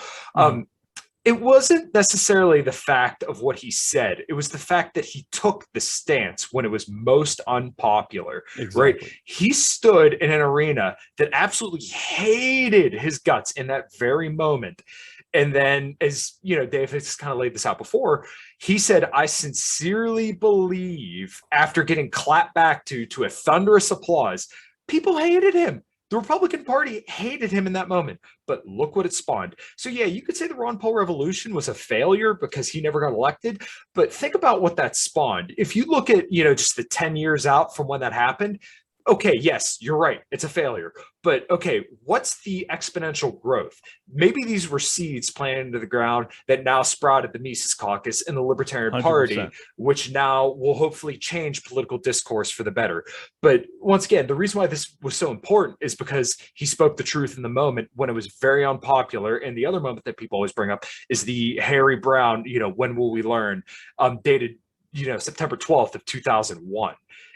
it wasn't necessarily the fact of what he said. It was the fact that he took the stance when it was most unpopular, right? He stood in an arena that absolutely hated his guts in that very moment. And then, as you know, Dave has kind of laid this out before, he said, I sincerely believe, after getting clapped back to a thunderous applause, people hated him. The Republican Party hated him in that moment, but look what it spawned. So yeah, you could say the Ron Paul revolution was a failure because he never got elected, but think about what that spawned. If you look at, you know, just the 10 years out from when that happened, okay, yes, you're right. It's a failure. But okay, what's the exponential growth? Maybe these were seeds planted into the ground that now sprouted the Mises Caucus in the Libertarian 100%. Party, which now will hopefully change political discourse for the better. But once again, the reason why this was so important is because he spoke the truth in the moment when it was very unpopular. And the other moment that people always bring up is the Harry Brown, when will we learn, dated, September 12th of 2001.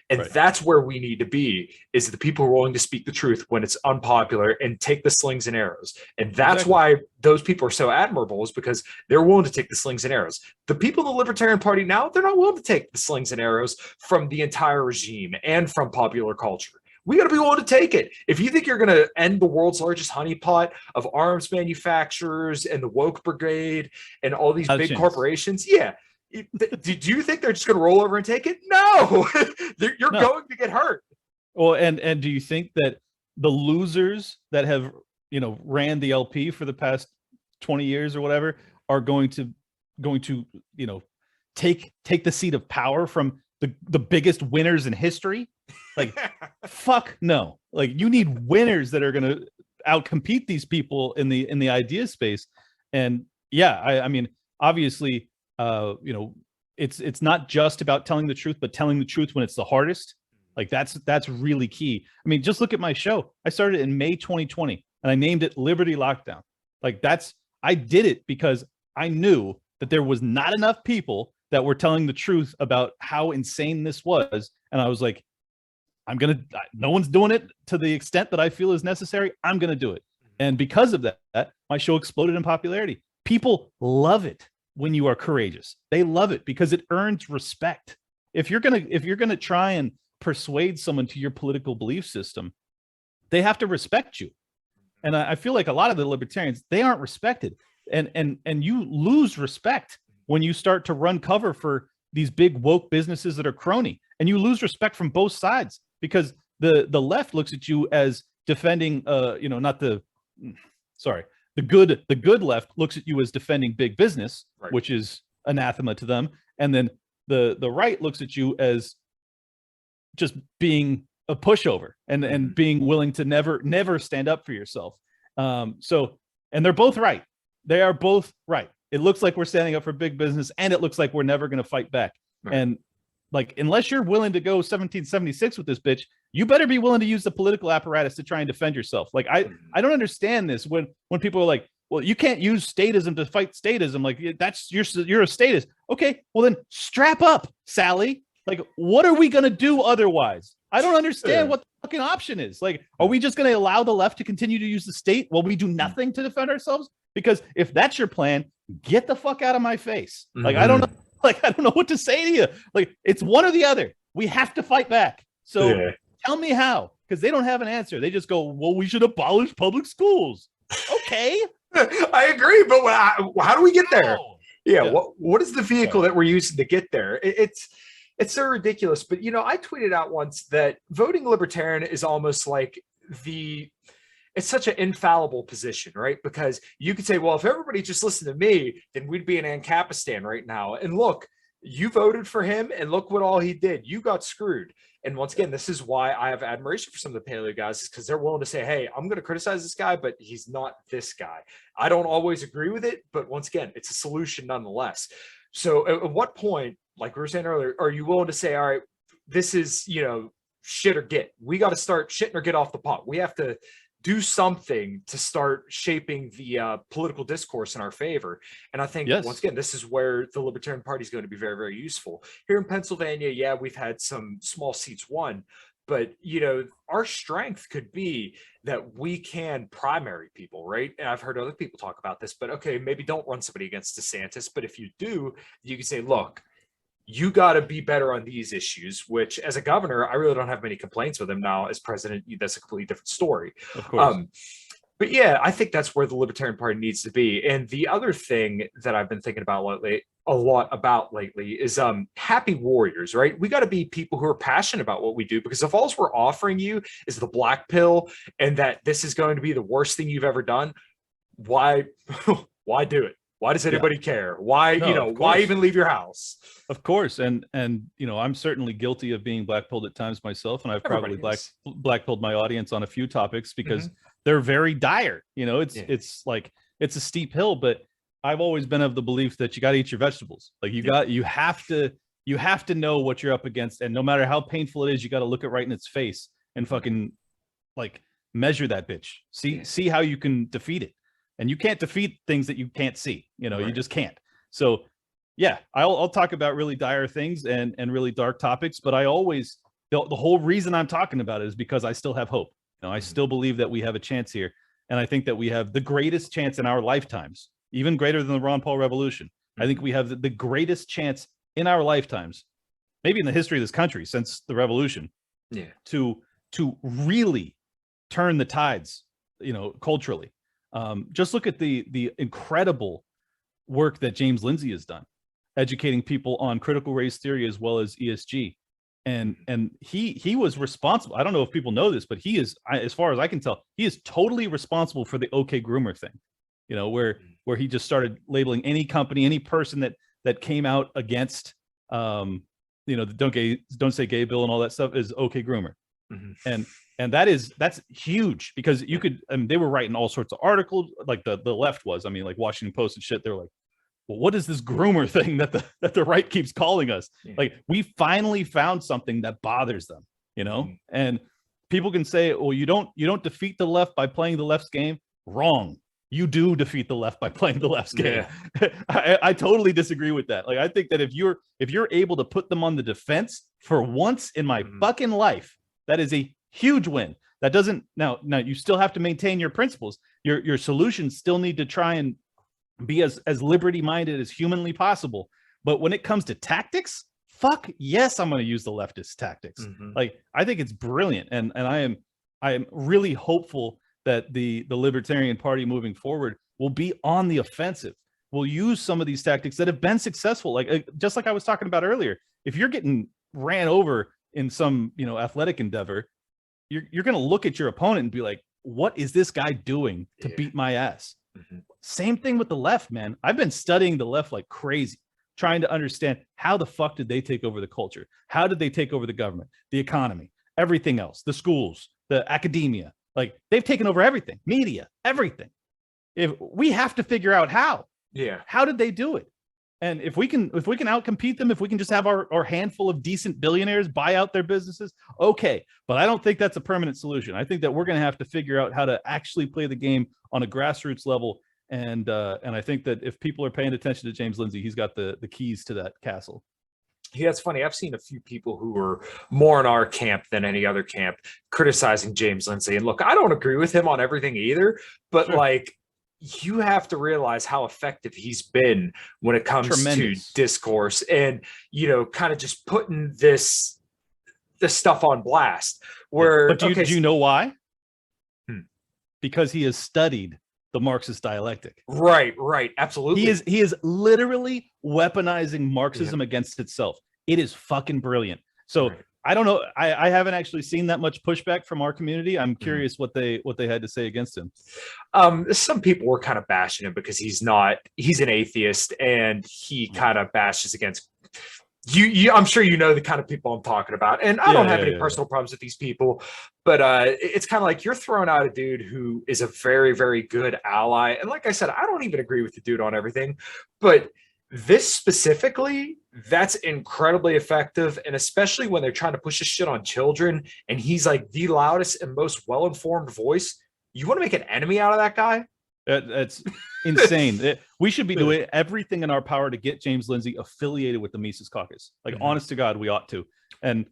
And Right. that's where we need to be, is the people who are willing to speak the truth when it's unpopular and take the slings and arrows. And that's why those people are so admirable, is because they're willing to take the slings and arrows. The people in the Libertarian Party now, they're not willing to take the slings and arrows from the entire regime and from popular culture. We got to be willing to take it. If you think you're going to end the world's largest honeypot of arms manufacturers and the woke brigade and all these big corporations, do you think they're just going to roll over and take it? No, you're going to get hurt. Well, and do you think that the losers that have, ran the LP for the past 20 years or whatever are going to, take the seat of power from the biggest winners in history? Like, fuck no. Like, you need winners that are going to outcompete these people in the idea space. And I mean, obviously, it's not just about telling the truth, but telling the truth when it's the hardest. Like, that's really key. I mean, just look at my show. I started in May 2020 and I named it Liberty Lockdown. Like, I did it because I knew that there was not enough people that were telling the truth about how insane this was. And I was like, no one's doing it to the extent that I feel is necessary. I'm going to do it. And because of that, my show exploded in popularity. People love it when you are courageous. They love it because it earns respect. If you're gonna try and persuade someone to your political belief system, they have to respect you. And I feel like a lot of the libertarians, they aren't respected. And you lose respect when you start to run cover for these big woke businesses that are crony. And you lose respect from both sides, because the left looks at you as defending the good left looks at you as defending big business, right, which is anathema to them. And then the right looks at you as just being a pushover and being willing to never stand up for yourself. And they're both right. They are both right. It looks like we're standing up for big business, and it looks like we're never going to fight back. Right. And like, unless you're willing to go 1776 with this bitch, you better be willing to use the political apparatus to try and defend yourself. Like, I don't understand this when people are like, well, you can't use statism to fight statism. Like, you're a statist. Okay, well then strap up, Sally. Like, what are we going to do otherwise? I don't understand what the fucking option is. Like, are we just going to allow the left to continue to use the state while we do nothing to defend ourselves? Because if that's your plan, get the fuck out of my face. Like, I don't know. Like, I don't know what to say to you. Like, it's one or the other. We have to fight back. So tell me how, because they don't have an answer. They just go, well, we should abolish public schools. Okay. I agree. But how do we get there? Yeah. What is the vehicle that we're using to get there? It's so ridiculous. But, I tweeted out once that voting libertarian is almost like it's such an infallible position, right? Because you could say, well, if everybody just listened to me, then we'd be in Ancapistan right now. And look, you voted for him, and look what all he did. You got screwed. And once again, this is why I have admiration for some of the paleo guys, is because they're willing to say, hey, I'm going to criticize this guy, but he's not this guy. I don't always agree with it, but once again, it's a solution nonetheless. So at what point, like we were saying earlier, are you willing to say, all right, this is, shit or get? We got to start shitting or get off the pot. We have to do something to start shaping the political discourse in our favor. And I think, once again, this is where the Libertarian Party is going to be very, very useful. Here in Pennsylvania, we've had some small seats won, but, our strength could be that we can primary people, right? And I've heard other people talk about this, but okay, maybe don't run somebody against DeSantis, but if you do, you can say, look, you got to be better on these issues, which as a governor, I really don't have many complaints with him. Now as president, that's a completely different story. Of course. But I think that's where the Libertarian Party needs to be. And the other thing that I've been thinking about a lot about lately is happy warriors, right? We got to be people who are passionate about what we do, because if all we're offering you is the black pill and that this is going to be the worst thing you've ever done, why do it? Why does anybody care? Why, No, why even leave your house? Of course. And I'm certainly guilty of being blackpilled at times myself. And I've probably blackpilled my audience on a few topics because they're very dire. It's like, it's a steep hill, but I've always been of the belief that you got to eat your vegetables. Like you have to know what you're up against. And no matter how painful it is, you got to look it right in its face and fucking like measure that bitch. See how you can defeat it. And you can't defeat things that you can't see. You just can't. So yeah, I'll talk about really dire things and really dark topics, but I always, the whole reason I'm talking about it is because I still have hope. I still believe that we have a chance here. And I think that we have the greatest chance in our lifetimes, even greater than the Ron Paul revolution. I think we have the greatest chance in our lifetimes, maybe in the history of this country since the revolution, to really turn the tides, culturally. Just look at the incredible work that James Lindsay has done, educating people on critical race theory as well as ESG. And he was responsible. I don't know if people know this, but he is, as far as I can tell, he is totally responsible for the OK Groomer thing, where he just started labeling any company, any person that came out against, the don't say gay bill and all that stuff is OK Groomer. And that's huge because you could, they were writing all sorts of articles, like the left was, like Washington Post and shit. They were like, well, what is this groomer thing that the right keeps calling us? Like, we finally found something that bothers them, and people can say, well, you don't defeat the left by playing the left's game. Wrong. You do defeat the left by playing the left's game. I totally disagree with that. Like, I think that if you're able to put them on the defense for once in my fucking life, that is a huge win. That doesn't now you still have to maintain your principles. Your solutions still need to try and be as liberty minded as humanly possible. But when it comes to tactics, fuck yes, I'm going to use the leftist tactics. Like, I think it's brilliant, and I am really hopeful that the Libertarian Party moving forward will be on the offensive. We'll use some of these tactics that have been successful, like just like I was talking about earlier. If you're getting ran over in some athletic endeavor, you're going to look at your opponent and be like, what is this guy doing to beat my ass? Same thing with the left, man. I've been studying the left like crazy, trying to understand how the fuck did they take over the culture? How did they take over the government, the economy, everything else, the schools, the academia? Like, they've taken over everything, media, everything. If we have to figure out how did they do it? And if we can outcompete them, if we can just have our handful of decent billionaires buy out their businesses, okay. But I don't think that's a permanent solution. I think that we're going to have to figure out how to actually play the game on a grassroots level. And I think that if people are paying attention to James Lindsay, he's got the keys to that castle. Yeah, it's funny. I've seen a few people who are more in our camp than any other camp criticizing James Lindsay. And look, I don't agree with him on everything either, but like, you have to realize how effective he's been when it comes to discourse and, kind of just putting this stuff on blast. Where, do you know why? Because he has studied the Marxist dialectic. Right. Absolutely. He is literally weaponizing Marxism against itself. It is fucking brilliant. So I don't know. I haven't actually seen that much pushback from our community. I'm curious what they had to say against him. Some people were kind of bashing him because he's an atheist and he kind of bashes against you. I'm sure you know the kind of people I'm talking about. And I don't have any personal problems with these people, but it's kind of like you're throwing out a dude who is a very, very good ally. And like I said, I don't even agree with the dude on everything, but this specifically, that's incredibly effective. And especially when they're trying to push this shit on children and he's like the loudest and most well-informed voice. You want to make an enemy out of that guy? That's insane. We should be doing everything in our power to get James Lindsay affiliated with the Mises Caucus. Like, honest to God, we ought to. And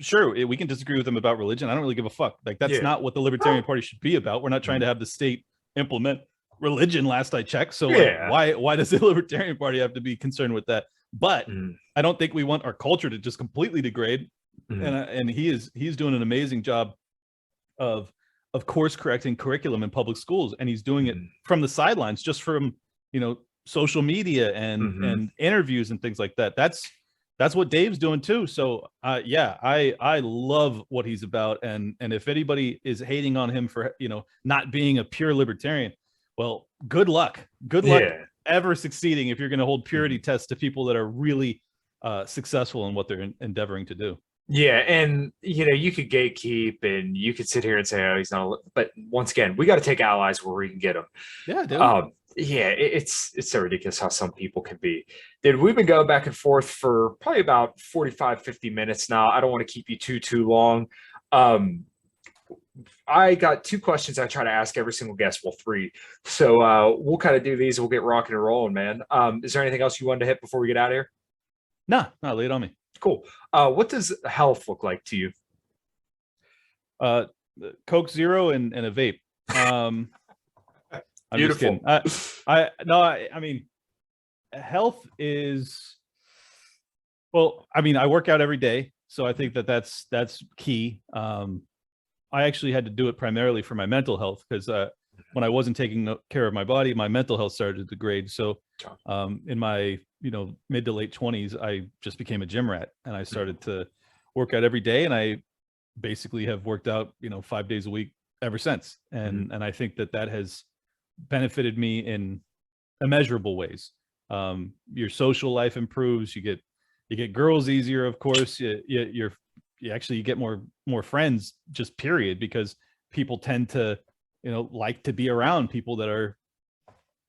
sure, we can disagree with them about religion. I don't really give a fuck. Like, that's not what the Libertarian Party should be about. We're not trying to have the state implement religion, last I checked. So like, why does the Libertarian Party have to be concerned with that? But I don't think we want our culture to just completely degrade. And he's doing an amazing job of course correcting curriculum in public schools, and he's doing it from the sidelines, just from social media and interviews and things like that. That's what Dave's doing too. So I love what he's about, and if anybody is hating on him for not being a pure libertarian, well, good luck. ever succeeding if you're going to hold purity tests to people that are really successful in what they're endeavoring to do. Yeah, and you could gatekeep and you could sit here and say, "Oh, he's not." But once again, we got to take allies where we can get them. Yeah, dude. Yeah, it's so ridiculous how some people can be. Dude, we've been going back and forth for probably about 45, 50 minutes now. I don't want to keep you too long. I got 2 questions I try to ask every single guest. Well, 3. So we'll kind of do these. We'll get rocking and rolling, man. Is there anything else you wanted to hit before we get out of here? No, lay it on me. Cool. What does health look like to you? Coke Zero and a vape. I'm Beautiful. I mean, health is, well, I mean, I work out every day, so I think that's key. I actually had to do it primarily for my mental health because when I wasn't taking care of my body, my mental health started to degrade. So in my mid to late 20s, I just became a gym rat, and I started to work out every day, and I basically have worked out 5 days a week ever since. And I think that has benefited me in immeasurable ways. Your social life improves. You get girls easier, of course. You actually get more friends, just period, because people tend to like to be around people that are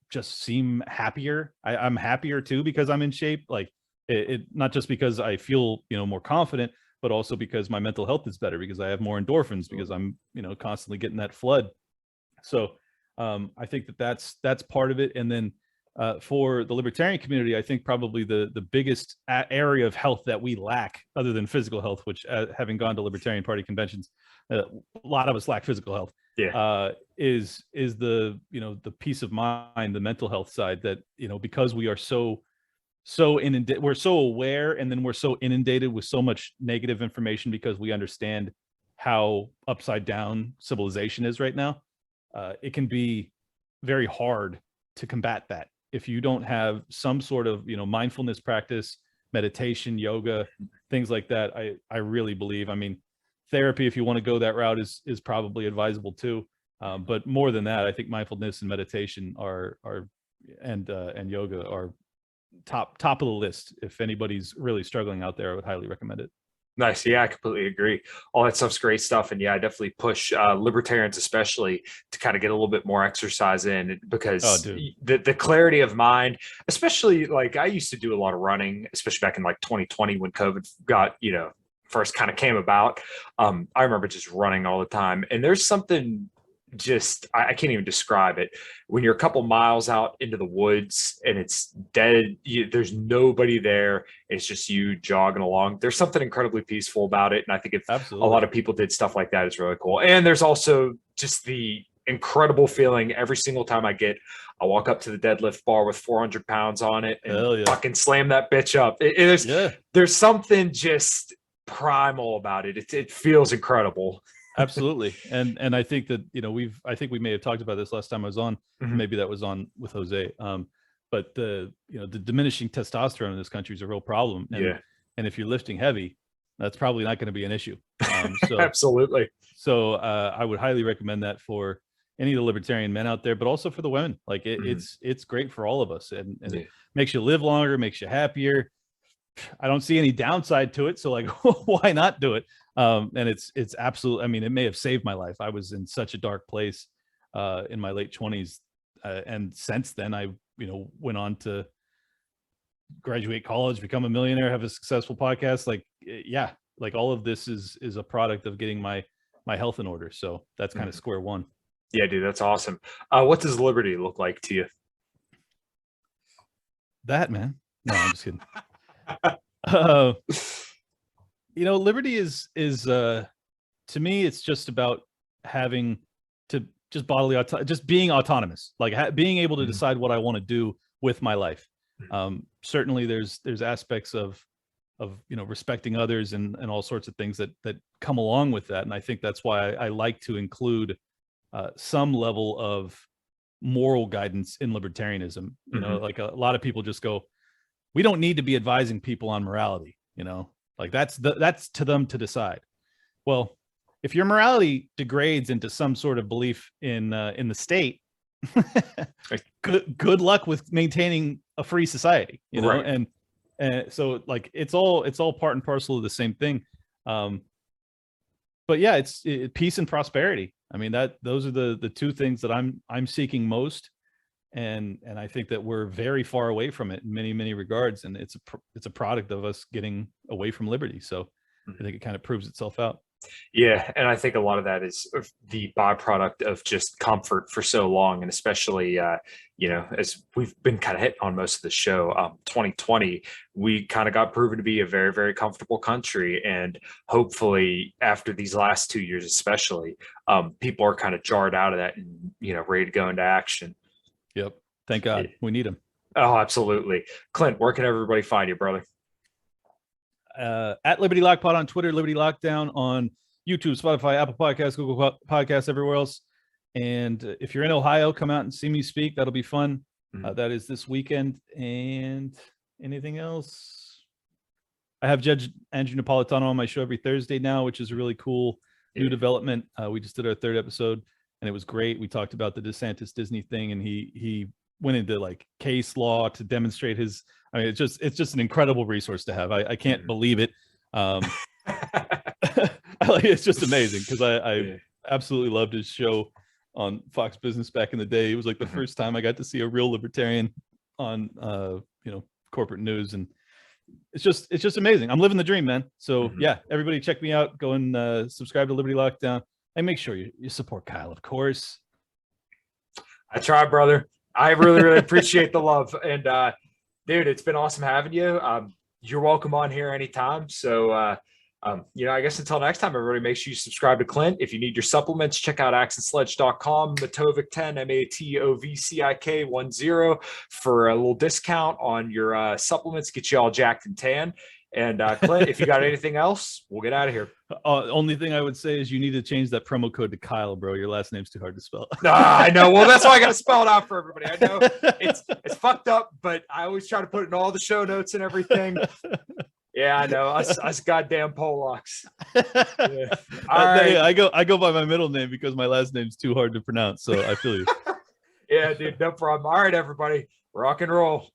just seem happier. I'm happier too because I'm in shape. Like it not just because I feel more confident, but also because my mental health is better, because I have more endorphins, because I'm constantly getting that flood. So I think that's part of it. And then for the libertarian community, I think probably the biggest area of health that we lack, other than physical health, which having gone to Libertarian Party conventions, a lot of us lack physical health. Yeah. Is the the peace of mind, the mental health side, that because we are so inundated, we're so aware, and then we're so inundated with so much negative information because we understand how upside down civilization is right now. It can be very hard to combat that if you don't have some sort of mindfulness practice, meditation, yoga, things like that. I really believe, I mean, therapy, if you want to go that route, is probably advisable too. But more than that, I think mindfulness and meditation and yoga are top of the list. If anybody's really struggling out there, I would highly recommend it. Nice. Yeah, I completely agree. All that stuff's great stuff. And yeah, I definitely push libertarians especially to kind of get a little bit more exercise in, because the clarity of mind, especially like I used to do a lot of running, especially back in like 2020 when COVID got, first kind of came about. I remember just running all the time. And there's something just, I can't even describe it. When you're a couple miles out into the woods and it's dead, there's nobody there. It's just you jogging along. There's something incredibly peaceful about it. And I think if a lot of people did stuff like that, it's really cool. And there's also just the incredible feeling every single time I walk up to the deadlift bar with 400 pounds on it and fucking slam that bitch up. There's something just primal about it. It feels incredible. Absolutely. And I think that I think we may have talked about this last time I was on. Maybe that was on with Jose. But the diminishing testosterone in this country is a real problem. And if you're lifting heavy, that's probably not going to be an issue. So absolutely. So I would highly recommend that for any of the libertarian men out there, but also for the women. Like it's great for all of us, and it makes you live longer, makes you happier. I don't see any downside to it, so like why not do it? And it's absolutely, I mean, it may have saved my life. I was in such a dark place in my late 20s, and since then I went on to graduate college, become a millionaire, have a successful podcast. Like like all of this is a product of getting my health in order. So that's kind of square one. Yeah, dude, that's awesome. What does liberty look like to you? That, man. No, I'm just kidding. Liberty is to me, it's just about having to just being autonomous, like being able to decide what I want to do with my life. Certainly there's aspects of respecting others and all sorts of things that come along with that. And I think that's why I like to include some level of moral guidance in libertarianism. Like a lot of people just go, we don't need to be advising people on morality, like that's to them to decide. Well, if your morality degrades into some sort of belief in the state, good luck with maintaining a free society, you know. Right. And so like it's all part and parcel of the same thing. But yeah, it's peace and prosperity. I mean, those are the two things that I'm seeking most, and I think that we're very far away from it in many regards, and it's a product of us getting away from liberty. So I think it kind of proves itself out. Yeah, and I think a lot of that is the byproduct of just comfort for so long, and especially, as we've been kind of hitting on most of the show, 2020, we kind of got proven to be a very, very comfortable country, and hopefully, after these last 2 years, especially, people are kind of jarred out of that and ready to go into action. Yep. Thank God. We need them. Oh, absolutely. Clint, where can everybody find you, brother? At Liberty Lock Pod on Twitter, Liberty Lockdown on YouTube, Spotify, Apple Podcasts, Google Podcasts, everywhere else. And if you're in Ohio, come out and see me speak. That'll be fun. That is this weekend. And anything else? I have Judge Andrew Napolitano on my show every Thursday now, which is a really cool new development. We just did our 3rd episode, and it was great. We talked about the DeSantis Disney thing, and he went into like case law to demonstrate his. I mean, it's just an incredible resource to have. I can't believe it. It's just amazing because I absolutely loved his show on Fox Business back in the day. It was like the first time I got to see a real libertarian on corporate news, and it's just amazing. I'm living the dream, man. So yeah, everybody check me out. Go and subscribe to Liberty Lockdown, and make sure you support Kyle, of course. I try, brother. I really appreciate the love, and dude, it's been awesome having you. You're welcome on here anytime. So, I guess until next time, everybody, make sure you subscribe to Clint. If you need your supplements, check out axandsledge.com, Matovcik 10, Matovcik 10 for a little discount on your supplements, get you all jacked and tan. And Clint, if you got anything else, we'll get out of here. Only thing I would say is you need to change that promo code to Kyle, bro. Your last name's too hard to spell. I know. Well, that's why I got to spell it out for everybody. I know it's fucked up, but I always try to put it in all the show notes and everything. Yeah, I know. Us goddamn Polacks. Yeah. All right. I go by my middle name because my last name's too hard to pronounce. So I feel you. Yeah, dude, no problem. All right, everybody, rock and roll.